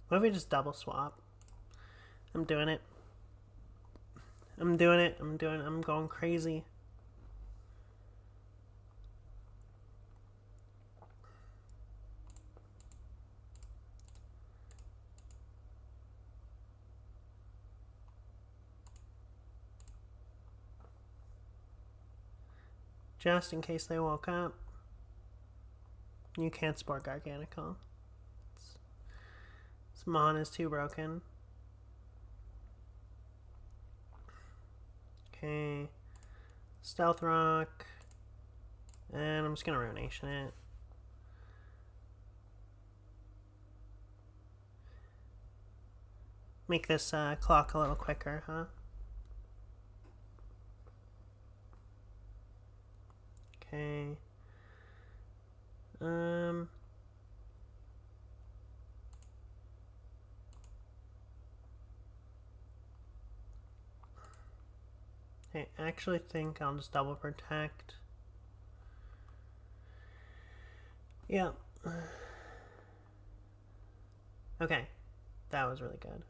[SPEAKER 1] What if we just double swap? I'm doing it. I'm doing it. I'm going crazy. Just in case they woke up. You can't sport Garganical. This Mon is too broken. Okay. Stealth Rock. And I'm just gonna Ruination it. Make this clock a little quicker, huh? Okay. I actually think I'll just double protect. Yeah. Okay. That was really good.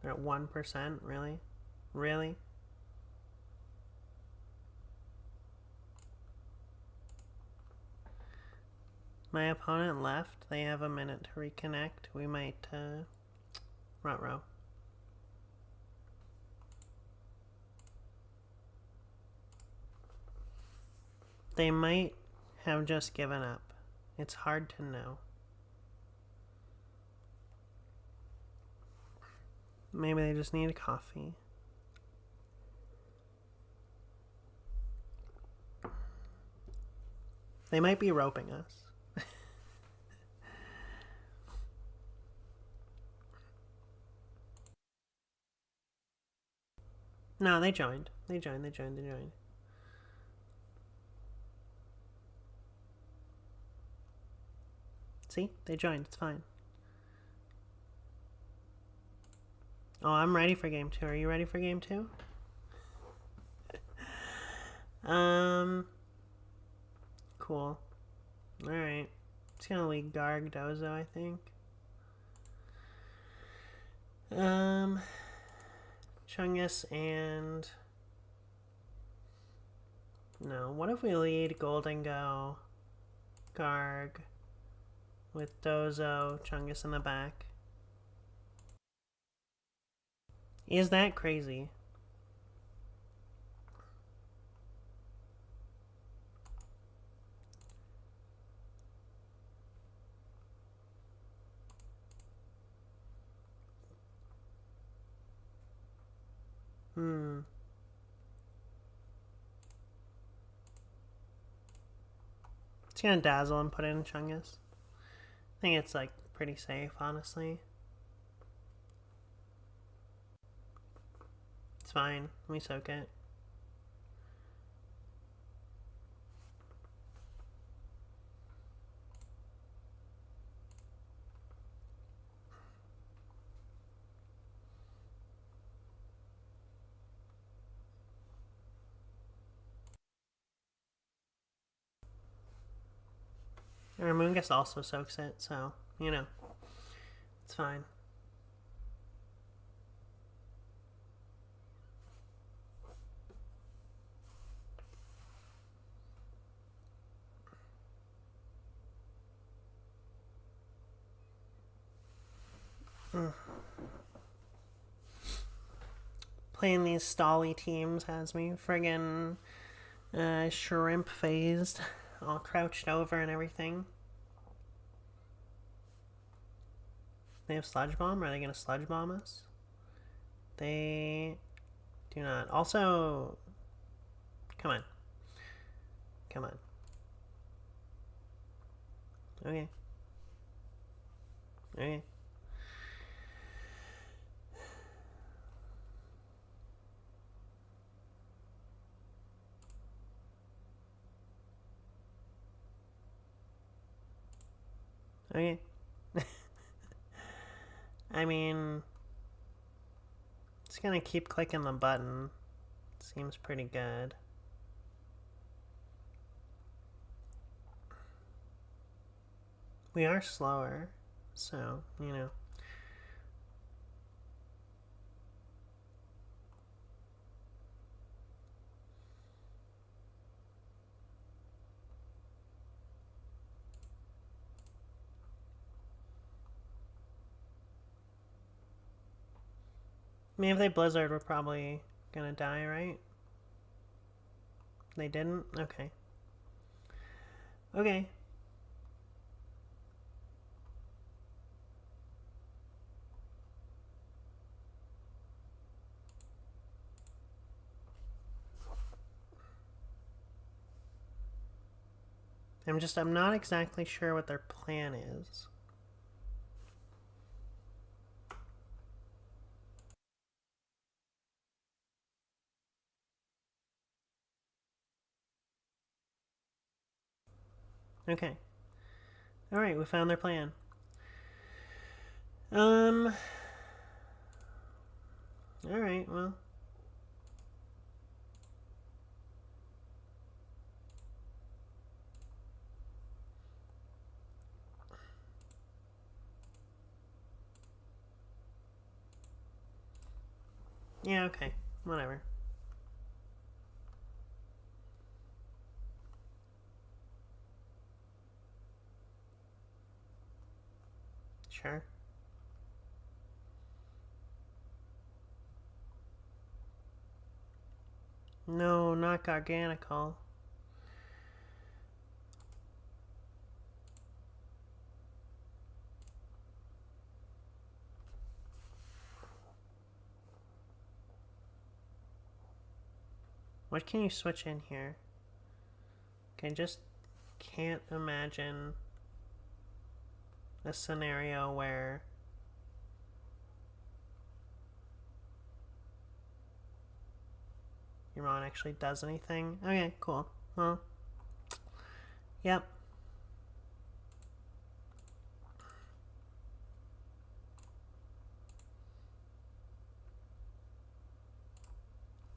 [SPEAKER 1] They're at 1%? Really? Really? My opponent left. They have a minute to reconnect. We might Ruh-roh. They might have just given up. It's hard to know. Maybe they just need a coffee. They might be roping us. No, they joined. They joined. See? They joined. It's fine. Oh, I'm ready for game 2. Are you ready for game 2? Cool. Alright. It's gonna lead Garg Dozo, I think. Chungus and... No, what if we lead Golden Go, Garg, with Dozo, Chungus in the back? Is that crazy? It's gonna dazzle and put in Chungus. I think it's like pretty safe, honestly. It's fine. We soak it. Our Moongus also soaks it, so, you know, it's fine. Playing these stally teams has me friggin' shrimp phased, all crouched over and everything. They have Sludge Bomb? Are they gonna Sludge Bomb us? They do not. Also, come on. Come on. Okay. Okay. Okay. I mean, it's gonna keep clicking the button. Seems pretty good. We are slower, so, you know. I mean, if they Blizzard, we're probably gonna die, right? They didn't? Okay. Okay. I'm not exactly sure what their plan is. Okay. Alright, we found their plan. Alright, well. Yeah, okay. Whatever. Sure. No, not Garganical. What can you switch in here? I just can't imagine a scenario where your Mon actually does anything. Okay, cool. Well, yep.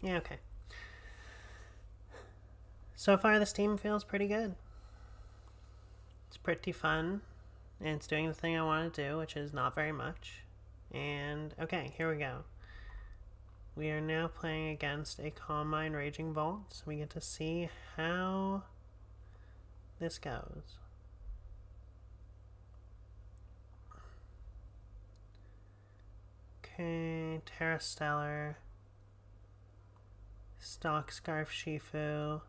[SPEAKER 1] Yeah, okay. So far, this team feels pretty good. It's pretty fun, and it's doing the thing I want to do, which is not very much. And, okay, here we go. We are now playing against a Calm Mind Raging Volt, so we get to see how this goes. Okay, Terra Stellar, Stock Scarf Shifu,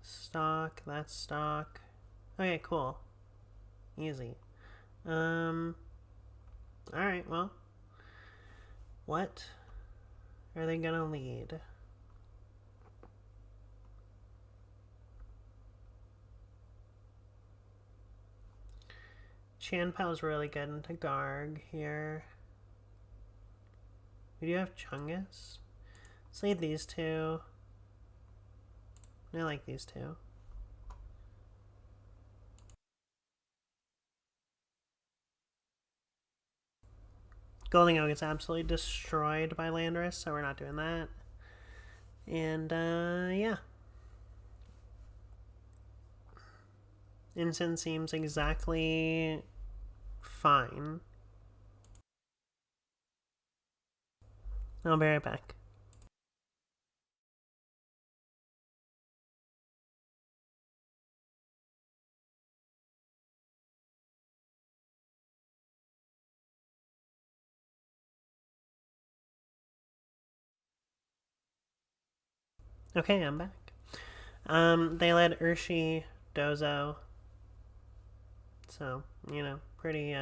[SPEAKER 1] Stock, that's Stock. Okay, cool. Easy. Alright, well. What are they gonna lead? Chanpao's really good into Garg here. We do have Chungus. Let's lead these two. I like these two. Goldingo gets absolutely destroyed by Landorus, so we're not doing that. And, yeah. Ensign seems exactly fine. I'll be right back. Okay, I'm back. They led Urshi, Dozo. So, you know, pretty,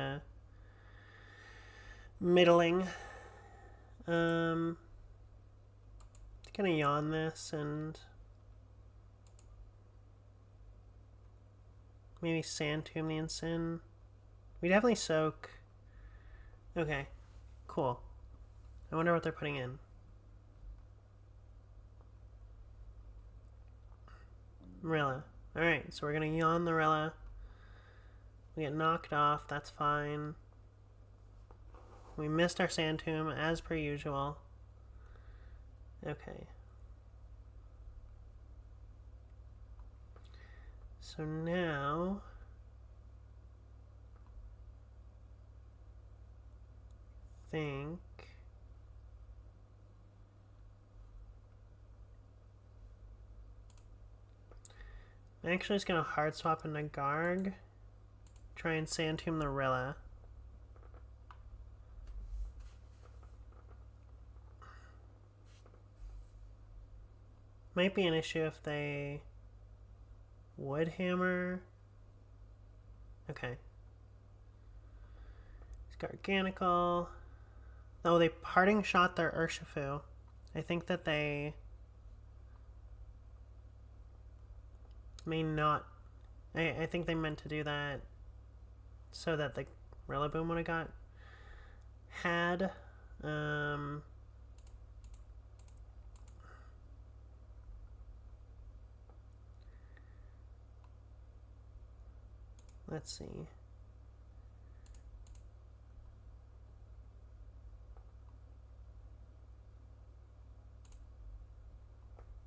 [SPEAKER 1] middling. Gonna yawn this and maybe Sand Tomb the Ensign. We definitely soak. Okay, cool. I wonder what they're putting in. Rilla. Alright, so we're gonna yawn the Rilla. We get knocked off, that's fine. We missed our Sand Tomb, as per usual. Okay. So now... think... I'm actually just gonna hard swap into Garg. Try and Sand Tomb the Rilla. Might be an issue if they would hammer. Okay. It's Garganical. Oh, they parting shot their Urshifu. I think that they may not. I think they meant to do that so that the Rillaboom would have got had. Let's see.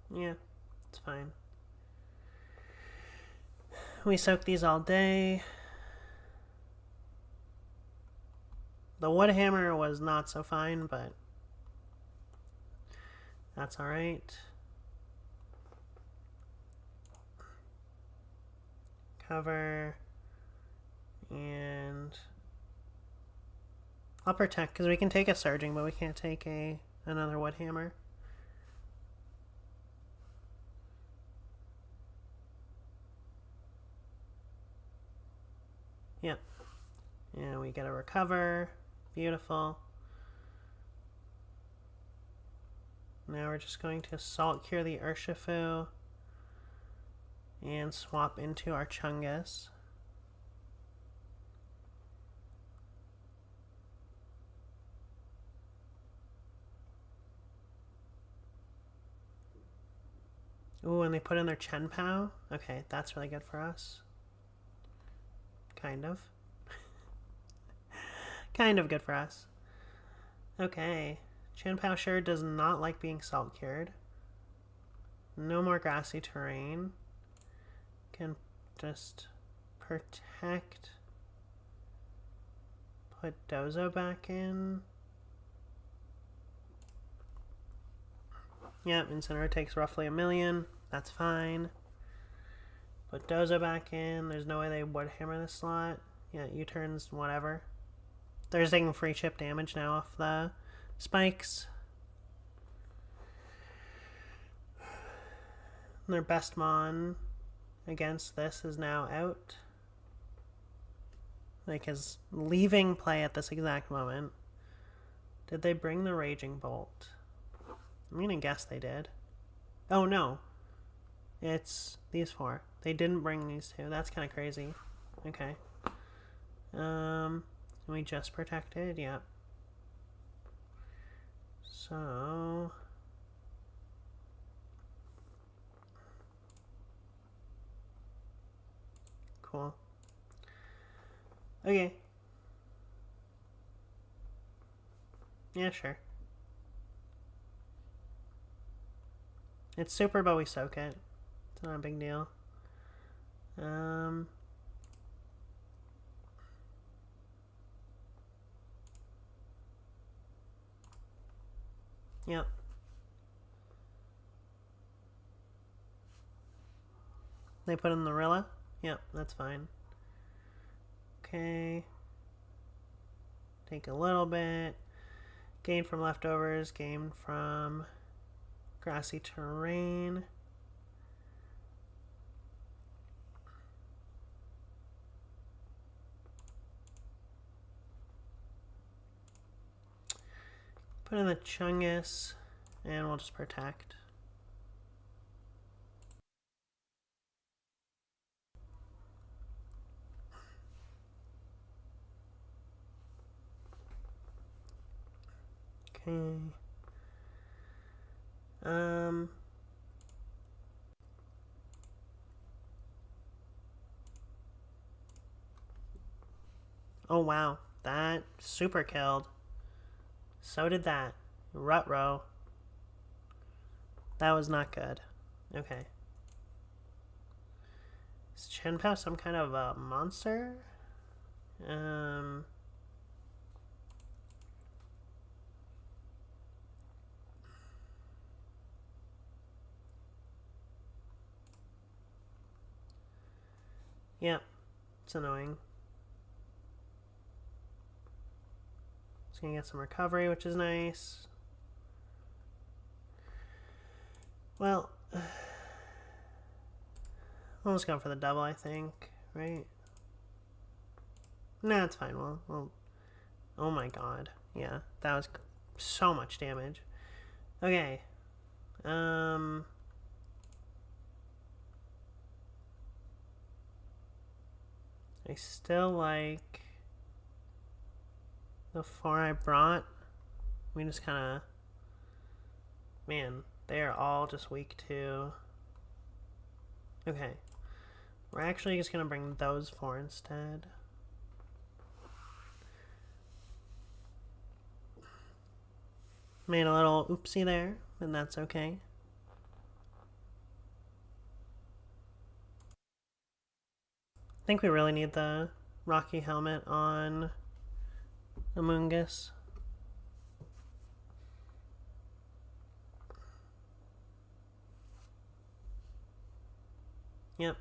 [SPEAKER 1] Yeah, it's fine. We soak these all day. The wood hammer was not so fine, but that's alright. Cover. And I'll protect, because we can take a Surging, but we can't take another wood hammer. Yep. And we get a recover. Beautiful. Now we're just going to Salt Cure the Urshifu and swap into our Chungus. Ooh, and they put in their Chenpao. Okay, that's really good for us. Kind of. Kind of good for us. Okay. Chenpao sure does not like being salt cured. No more grassy terrain. Can just protect. Put Dozo back in. Yep, Incineroar takes roughly 1,000,000. That's fine. Put Dozo back in. There's no way they would hammer this slot. Yeah, U-turns, whatever. They're just taking free chip damage now off the spikes. Their best mon against this is now out. Like, is leaving play at this exact moment. Did they bring the Raging Bolt? I'm gonna guess they did. Oh no. It's these four. They didn't bring these two. That's kind of crazy. Okay. We just protected. Yep. So cool. Okay. Yeah, sure. It's super, but we soak it. It's not a big deal. Yep. They put in the Rilla? Yep, that's fine. Okay. Take a little bit. Gain from leftovers, gain from grassy terrain. Put in the Chungus, and we'll just protect. Okay. Oh wow, that super killed. So did that. Rutro. That was not good. Okay. Is Chenpao some kind of a monster? Yep. It's annoying. It's gonna get some recovery, which is nice. Well, we'll just go for the double, I think, right? Nah, it's fine. Well, oh my god. Yeah, that was so much damage. Okay. I still like the four I brought. We just kind of... Man, they are all just weak too. Okay. We're actually just going to bring those four instead. Made a little oopsie there, and that's okay. I think we really need the Rocky Helmet on Amoonguss. Yep.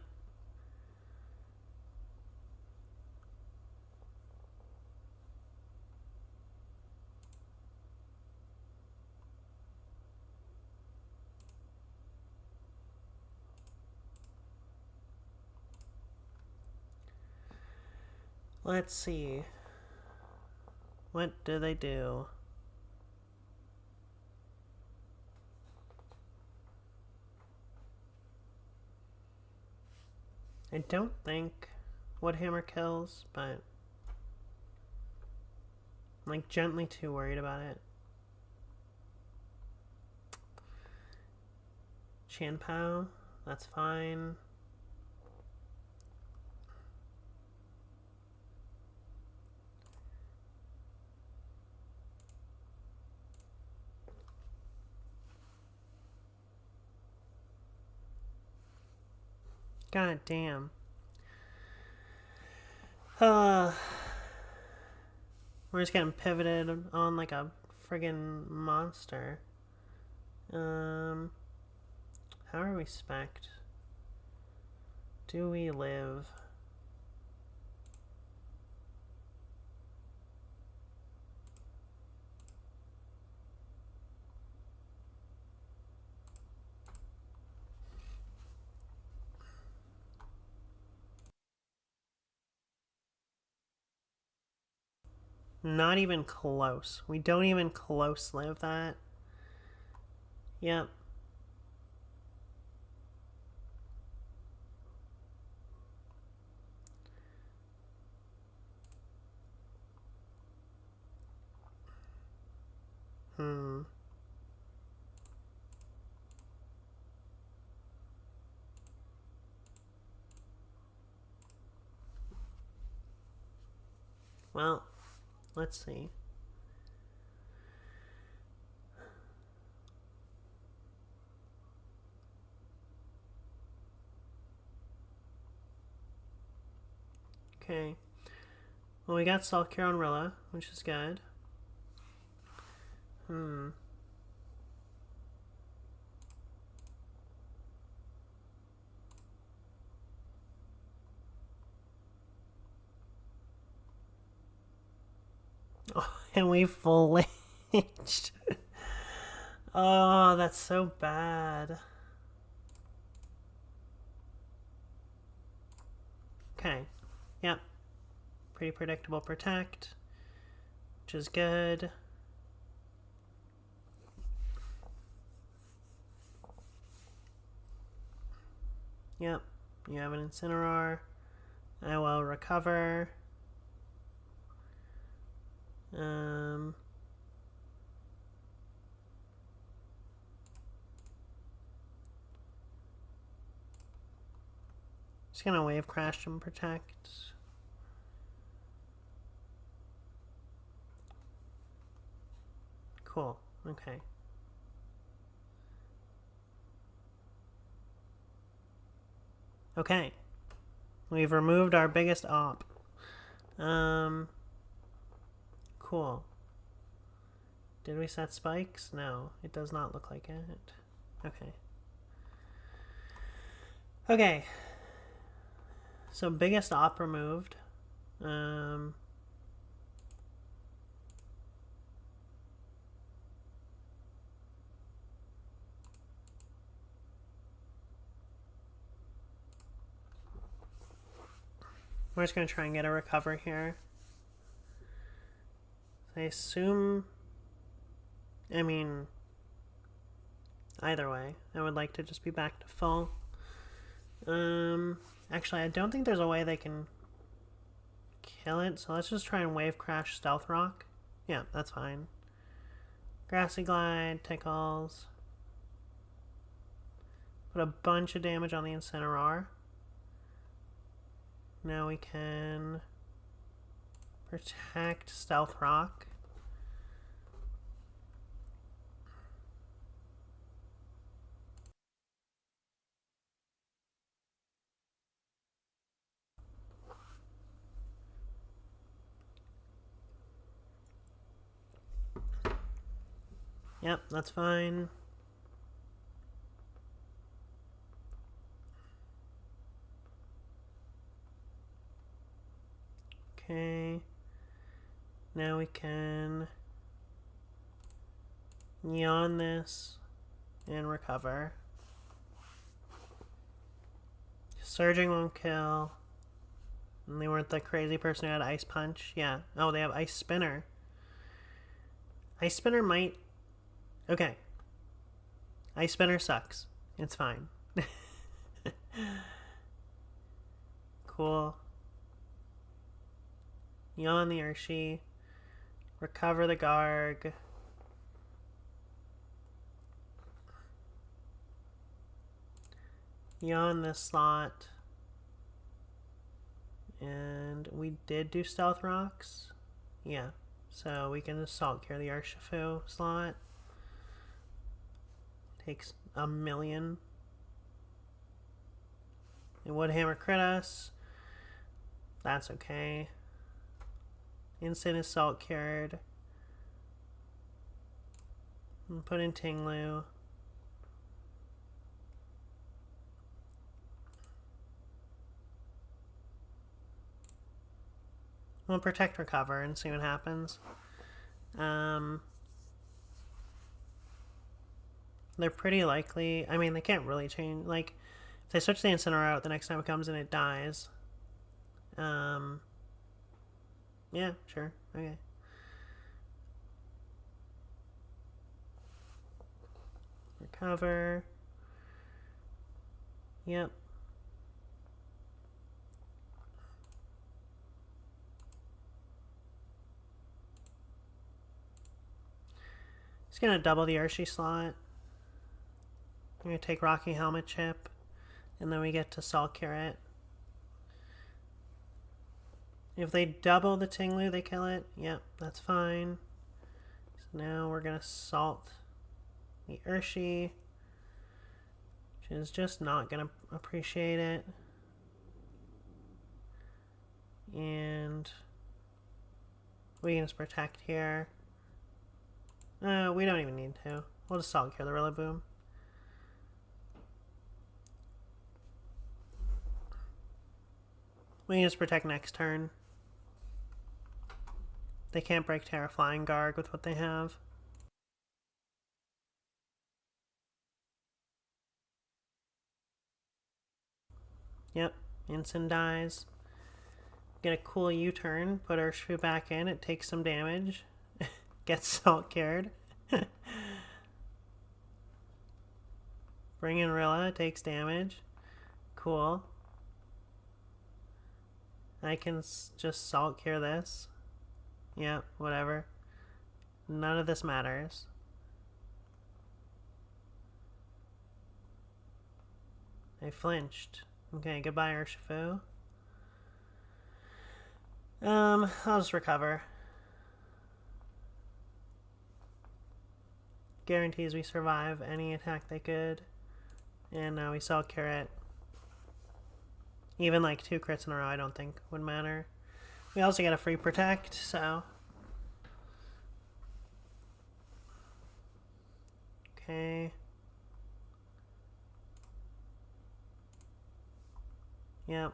[SPEAKER 1] Let's see. What do they do? I don't think Wood Hammer kills, but I'm like gently too worried about it. Chanpao, that's fine. God damn. We're just getting pivoted on like a friggin' monster. How are we spec'd? Do we live? Not even close. We don't even close live that. Yep. Well, let's see. Okay. Well, we got Salt Cure on Rilla, which is good. Oh, and we flinched. Oh, that's so bad. Okay. Yep. Pretty predictable protect, which is good. Yep. You have an Incineroar. I will recover. Just gonna Wave Crash and protect. Cool. Okay. Okay. We've removed our biggest op. Cool. Did we set spikes? No, it does not look like it. Okay. Okay. So biggest op removed. We're just going to try and get a recover here. I assume... I mean... Either way, I would like to just be back to full. Actually, I don't think there's a way they can kill it, so let's just try and Wave Crash Stealth Rock. Yeah, that's fine. Grassy Glide, Tickles. Put a bunch of damage on the Incineroar. Now we can protect Stealth Rock. Yep, that's fine. Okay. Now we can yawn this and recover. Surging won't kill. And they weren't the crazy person who had Ice Punch. Yeah. Oh, they have Ice Spinner. Ice Spinner might... Okay. Ice Spinner sucks. It's fine. Cool. Yawn the Urshi. Recover the Garg. Yawn this slot. And we did do Stealth Rocks. Yeah. So we can Assault Cure the Urshifu slot. Takes a million. It would hammer crit us. That's okay. Instant Assault Cured. And put in Tinglu. We'll Protect Recover and see what happens. They're pretty likely. I mean, they can't really change. Like, if they switch the Incineroar out the next time it comes in, it dies. Yeah, sure. Okay. Recover. Yep. Just gonna double the Urshi slot. I'm gonna take Rocky Helmet Chip, and then we get to Salt Cure it. If they double the Tinglu, they kill it. Yep, that's fine. So now we're gonna Salt the Urshi, which is just not gonna appreciate it. And we can just Protect here. We don't even need to. We'll just Salt Cure the Rillaboom. We can just Protect next turn. They can't break Terra Flying Garg with what they have. Yep, Instant dies. Get a cool U-turn, put Urshifu back in, it takes some damage. Gets Salt Cured. Bring in Rilla, takes damage. Cool. I can just Salt Cure this. Yeah, whatever. None of this matters. I flinched. Okay, goodbye Urshifu. I'll just recover. Guarantees we survive any attack they could. And now we Salt Cure it. Even like 2 crits in a row I don't think would matter. We also get a free Protect, so... Okay. Yep.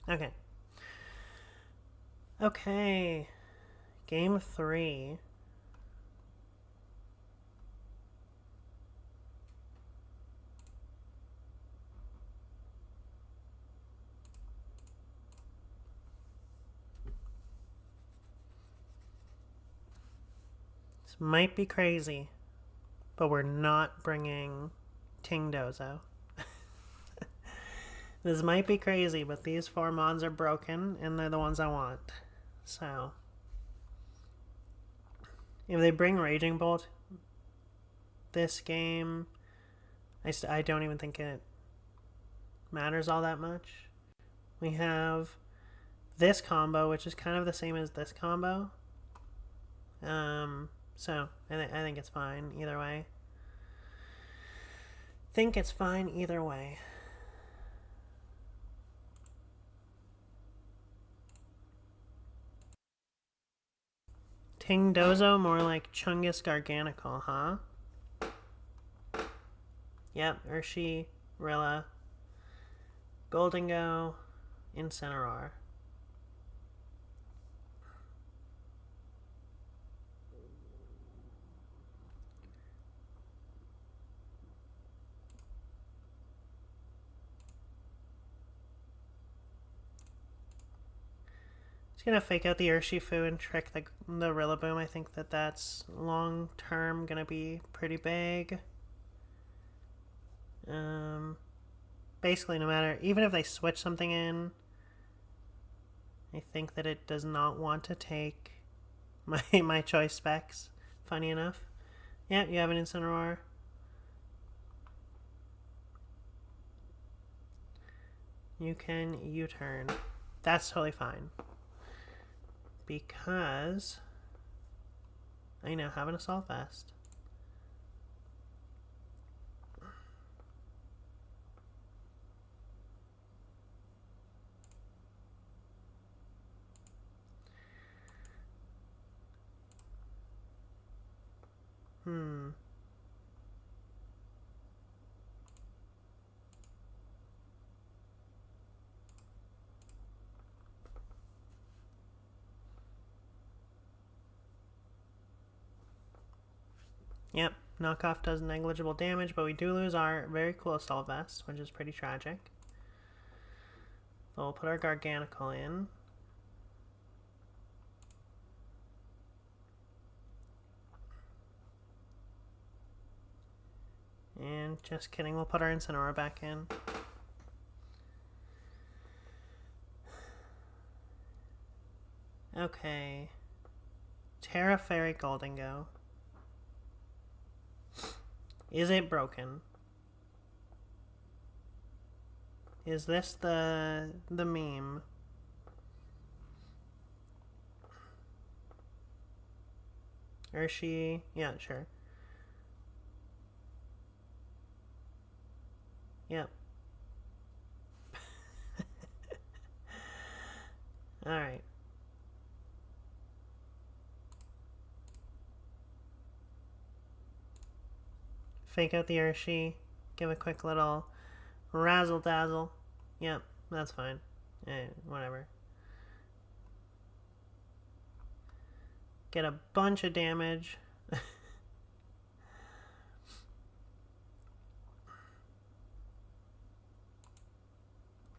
[SPEAKER 1] Okay. Okay. Game 3. This might be crazy, but we're not bringing Ting Dozo. This might be crazy, but these 4 mons are broken, and they're the ones I want. So, if they bring Raging Bolt this game, I don't even think it matters all that much. We have this combo, which is kind of the same as this combo. So, I think it's fine either way. Think it's fine either way. Ting Dozo, more like Chungus Garganical, huh? Yep, Urshi, Rilla, Goldengo, Incineroar. He's gonna fake out the Urshifu and trick the Rillaboom. I think that's long term gonna be pretty big. Basically, no matter, even if they switch something in, I think that it does not want to take my choice specs. Funny enough. Yeah, you have an Incineroar. You can U-turn. That's totally fine. Because I now have an Assault Vest. Yep, knockoff does negligible damage, but we do lose our very cool Assault Vest, which is pretty tragic. So we'll put our Garganacl in. And just kidding, we'll put our Incineroar back in. Okay. Terra Fairy Gholdengo. Is it broken? Is this the meme? Urshi? Yeah, sure. Yep. Alright. Fake out the Urshi. Give a quick little razzle dazzle. Yep, that's fine. Whatever. Get a bunch of damage.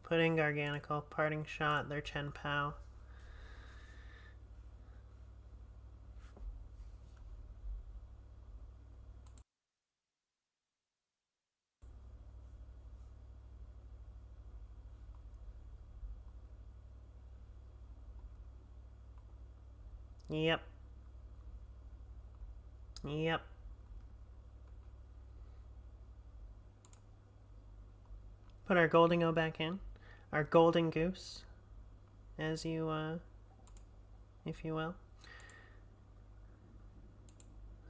[SPEAKER 1] Put in Garganacl, Parting Shot, their Chen Pao. Yep. Yep. Put our Gholdengo back in. Our Golden Goose, as you, if you will.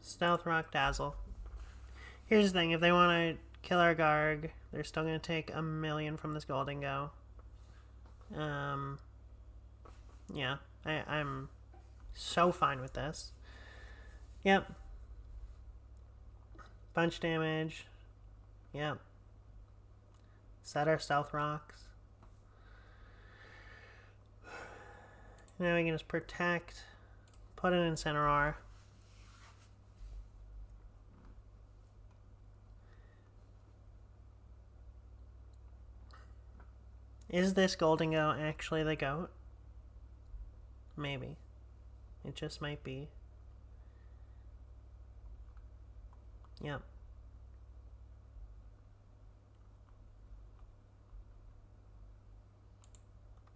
[SPEAKER 1] Stealth Rock Dazzle. Here's the thing, if they want to kill our Garg, they're still going to take 1,000,000 from this Gholdengo. Yeah, I'm so fine with this. Yep. Bunch damage. Yep. Set our Stealth Rocks. Now we can just protect. Put it in Incineroar. Is this Gholdengo actually the GOAT? Maybe. It just might be. Yep.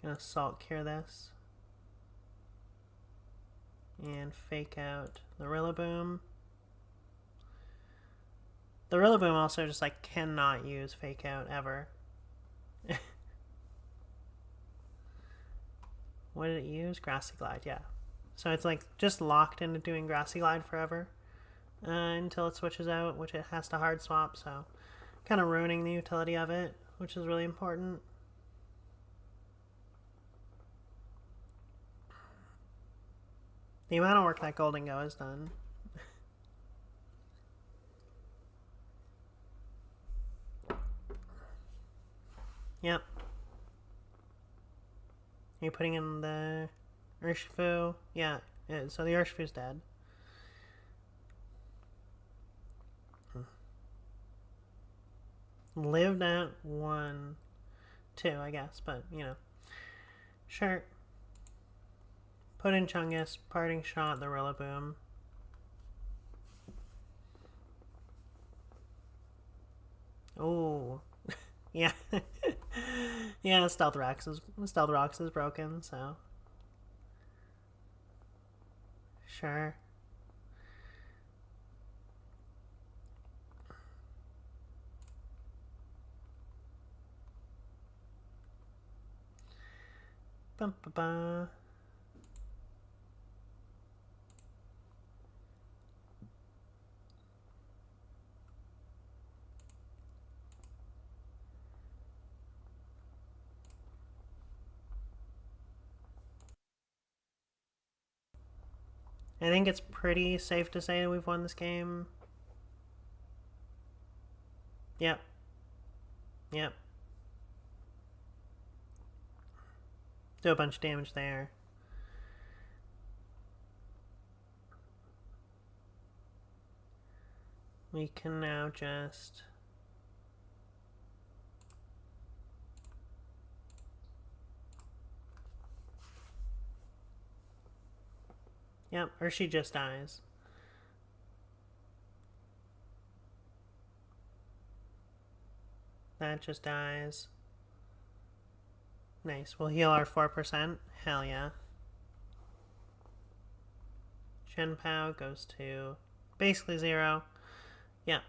[SPEAKER 1] Gonna Salt Cure this. And fake out the Rillaboom. The Rillaboom also just like cannot use fake out ever. What did it use? Grassy Glide, yeah. So it's like just locked into doing Grassy Glide forever until it switches out, which it has to hard swap, so kind of ruining the utility of it, which is really important. The amount of work that Gholdengo has done. Yep. Are you putting in the Urshifu? Yeah, so the Urshifu's dead. Lived at 1, 2, I guess, but, you know. Sure. Put in Chungus, Parting Shot, the Rillaboom. Oh, yeah. Yeah, Stealth Rocks is broken, so sure. Bum, ba, ba. I think it's pretty safe to say that we've won this game. Yep. Yep. Do a bunch of damage there. We can now just... Yep, or she just dies. That just dies. Nice. We'll heal our 4%. Hell yeah. Shenpao goes to basically 0. Yeah.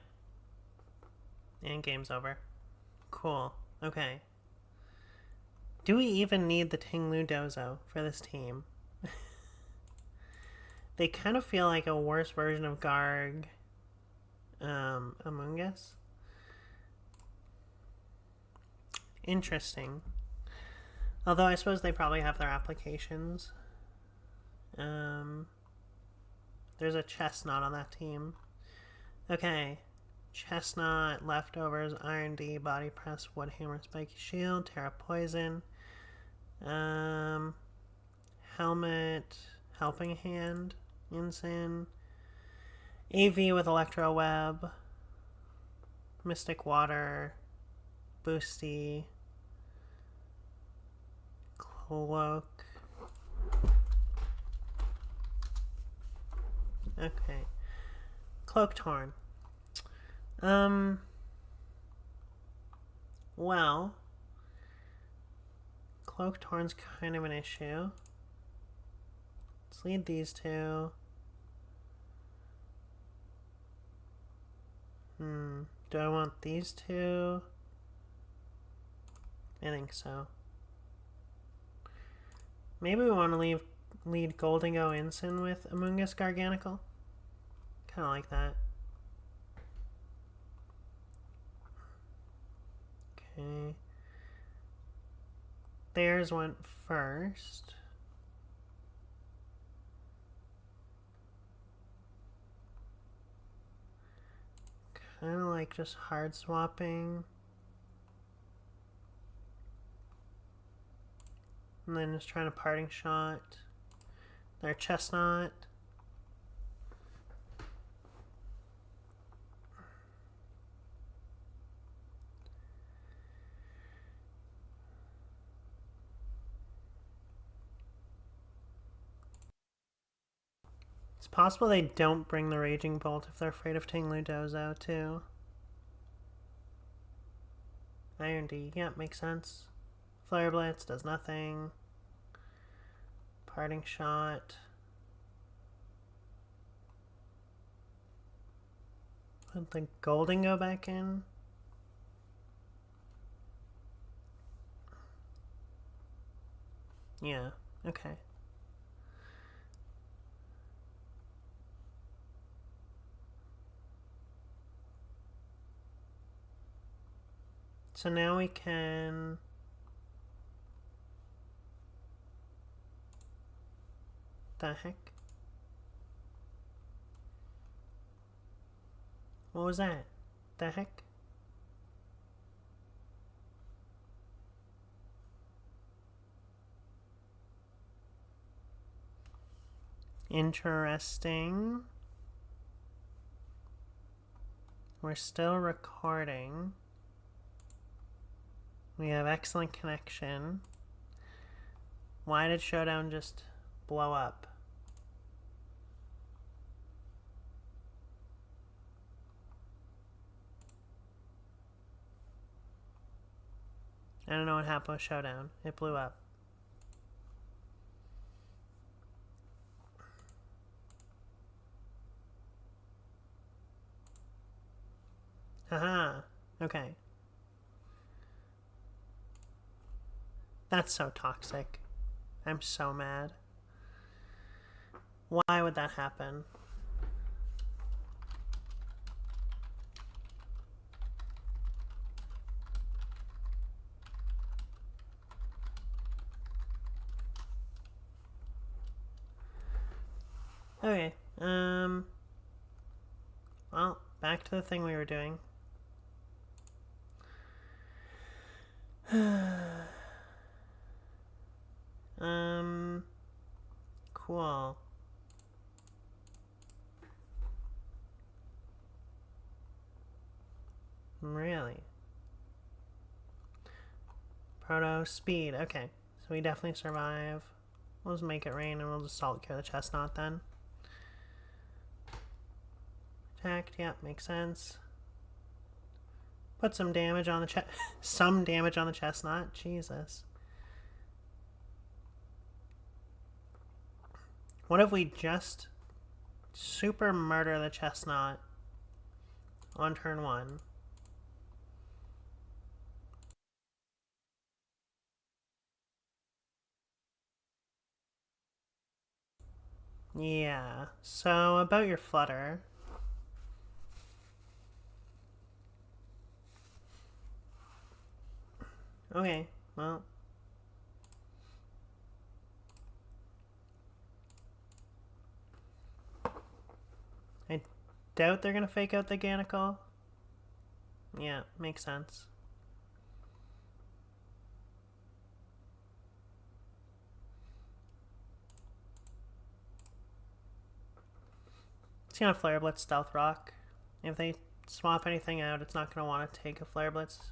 [SPEAKER 1] And game's over. Cool. Okay. Do we even need the Tinglu Dozo for this team? They kind of feel like a worse version of Garg Among Us. Interesting. Although I suppose they probably have their applications. There's a Chestnut on that team. Okay. Chestnut, Leftovers, Iron D, Body Press, Wood Hammer, Spiky Shield, Terra Poison. Helmet, Helping Hand, Ensign. AV with Electro Web. Mystic Water. Boosty. Cloak. Okay. Cloak Torn. Well, Cloak Torn's kind of an issue. Let's lead these two. Do I want these two? I think so. Maybe we want to lead Goldingo Ensign with Amoonguss Garganical. Kind of like that. Okay. Theirs went first. Kind of like just hard swapping. And then just trying to Parting Shot their Chestnut. It's possible they don't bring the Raging Bolt if they're afraid of Tinglu Dozo too. Iron D, yeah, makes sense. Flare Blitz does nothing. Parting Shot. Put the Goldingo back in. Yeah, okay. So now we can... The heck? What was that? The heck? Interesting. We're still recording. We have excellent connection. Why did Showdown just blow up. I don't know what happened with Showdown. It blew up. Haha. Okay. That's so toxic. I'm so mad. Why would that happen? Okay. Well, back to the thing we were doing. Cool. Really? Proto speed. Okay. So we definitely survive. We'll just make it rain and we'll just salt cure the chestnut then. Protect. Yep, makes sense. Put some damage on the some damage on the chestnut. Jesus. What if we just super murder the chestnut on turn 1? Yeah. So about your flutter. Okay, well. I doubt they're gonna fake out the Ganical. Yeah, makes sense. It's gonna Flare Blitz Stealth Rock. If they swap anything out, it's not gonna want to take a Flare Blitz.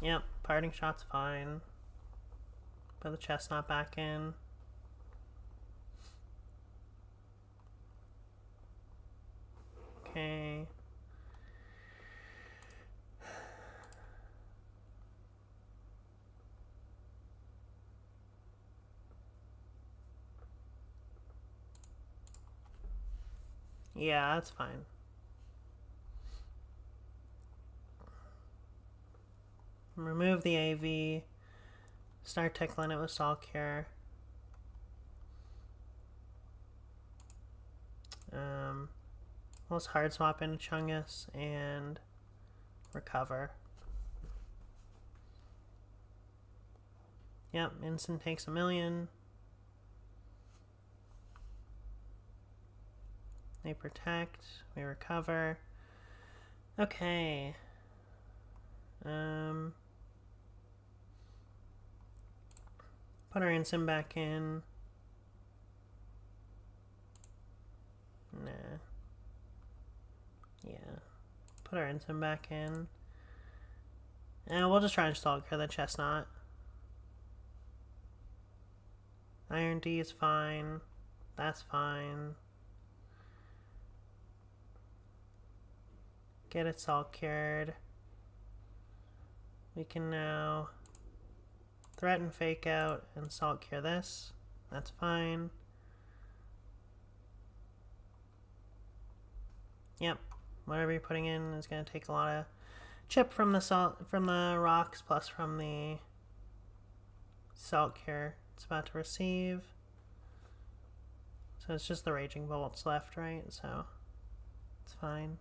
[SPEAKER 1] Yep, Parting Shot's fine. Put the chestnut back in. Okay. Yeah, that's fine. Remove the AV. Start tickling it with Salt Cure. Let's hard swap into Chungus and recover. Yep, instant takes 1,000,000. They protect. We recover. Okay. Put our instant back in. Nah. Yeah. Put our instant back in. And we'll just try and Salt Cure the chestnut. Iron D is fine. That's fine. Get it Salt Cured. We can now threaten Fake Out and Salt Cure this. That's fine. Yep. Whatever you're putting in is going to take a lot of chip from the rocks plus from the Salt Cure it's about to receive. So it's just the Raging Bolts left, right? So it's fine.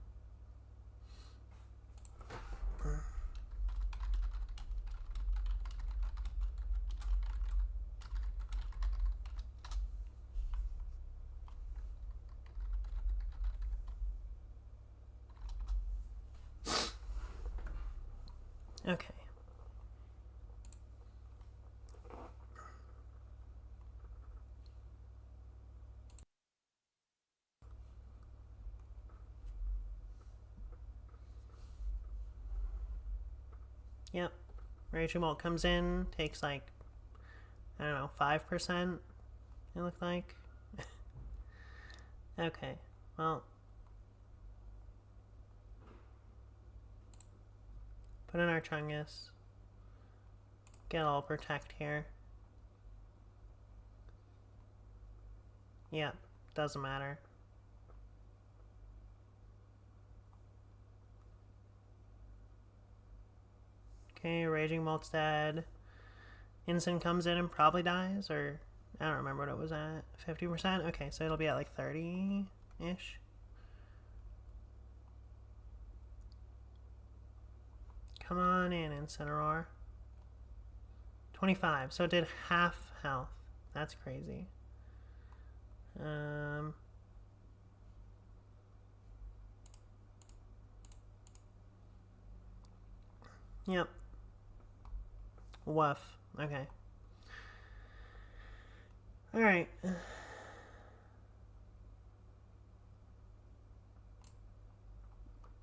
[SPEAKER 1] Okay. Yep. Raging Bolt comes in, takes like, I don't know, 5%, it looked like. Okay, well. Put in our Chungus. Get a little Protect here. Yep, doesn't matter. Okay, Raging Bolt's dead. Instant comes in and probably dies, or I don't remember what it was at. 50%? Okay, so it'll be at like 30-ish. Come on in, Incineroar. 25, so it did half health. That's crazy. Yep. Woof. Okay. Alright.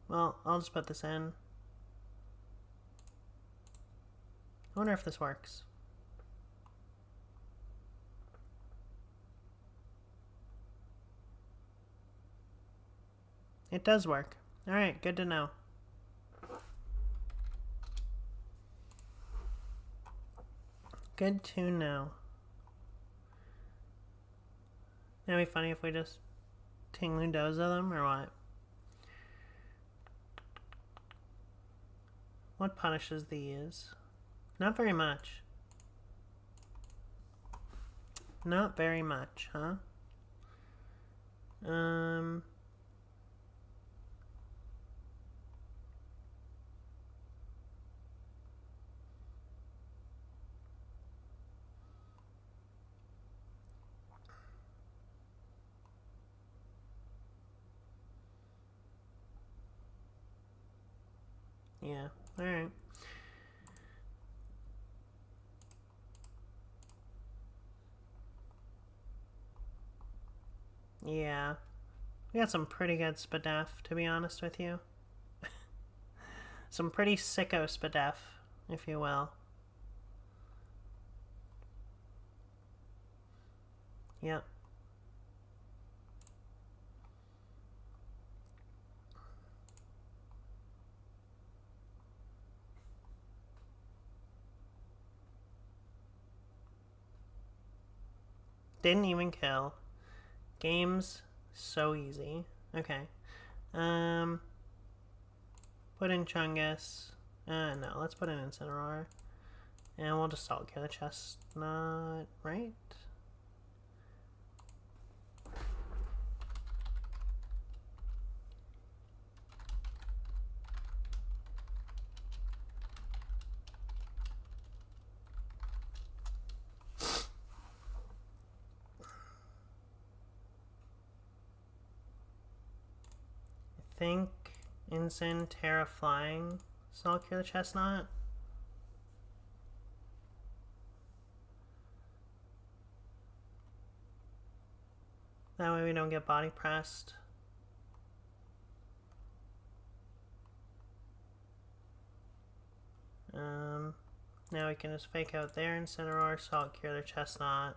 [SPEAKER 1] Well, I'll just put this in. I wonder if this works. It does work. Alright, good to know. Good to know. It'd be funny if we just Tinglu-Doza them, or what? What punishes these? Not very much. Not very much, huh? Yeah, alright. Yeah. We got some pretty good Spadef, to be honest with you. Some pretty sicko Spadef, if you will. Yep. Didn't even kill. Game's so easy. Okay. Put in Chungus. No, let's put in Incineroar. And we'll just Salt Cure the Chestnut, right? I think Incin, Terra Flying, Salt Cure the Chestnut. That way we don't get body pressed. Now we can just fake out their Incineroar, Salt Cure their Chestnut.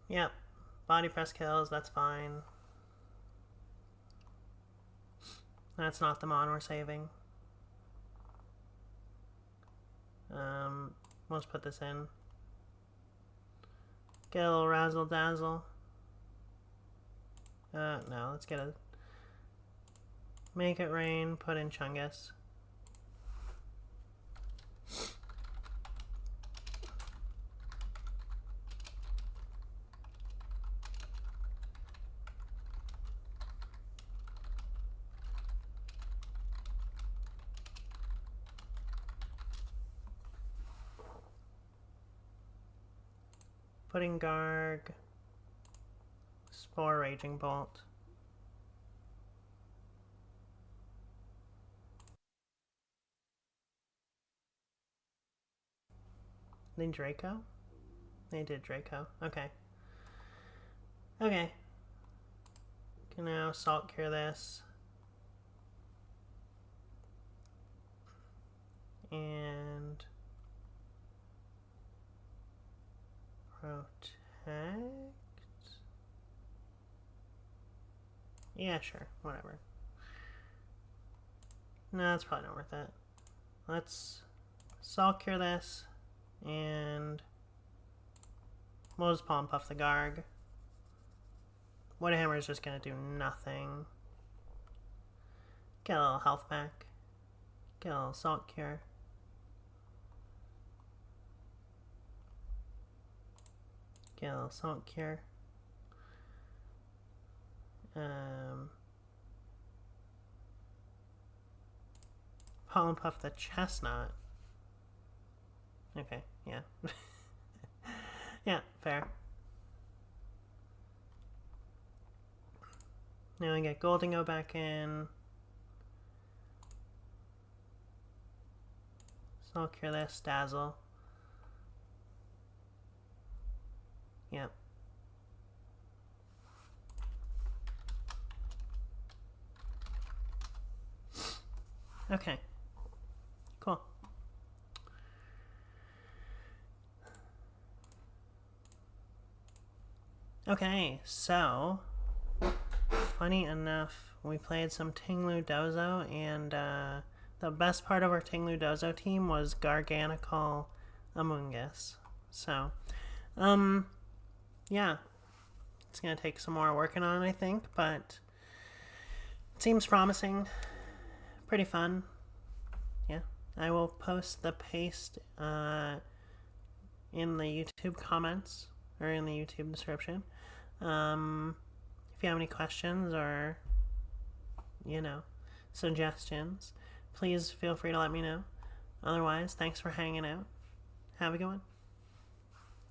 [SPEAKER 1] Yep, body press kills, that's fine. That's not the mon we're saving. Let's put this in. Get a little Razzle Dazzle. No, let's get a... Make it rain, put in Chungus. Putting Garg. Spore Raging Bolt. They Draco? They did Draco. Okay. Okay. Can now Salt Cure this. and protect. Yeah, sure, whatever. No, it's probably not worth it. Let's Salt Cure this, and we'll just Palm Puff the Garg. Wood Hammer is just gonna do nothing. Get a little health back. Get a little Salt Cure. Get a little Salt Cure. Pollen Puff the Chestnut. Okay, yeah. Yeah, fair. Now we get Goldingo back in. Salt Cure this, Dazzle. Yep. Okay. Cool. Okay, so funny enough, we played some Tinglu Dozo, and the best part of our Tinglu Dozo team was Garganical Amoonguss. So, yeah, it's gonna take some more working on, I think, but it seems promising. Pretty fun. Yeah, I will post the paste in the YouTube comments or in the YouTube description. If you have any questions or, suggestions, please feel free to let me know. Otherwise, thanks for hanging out. Have a good one.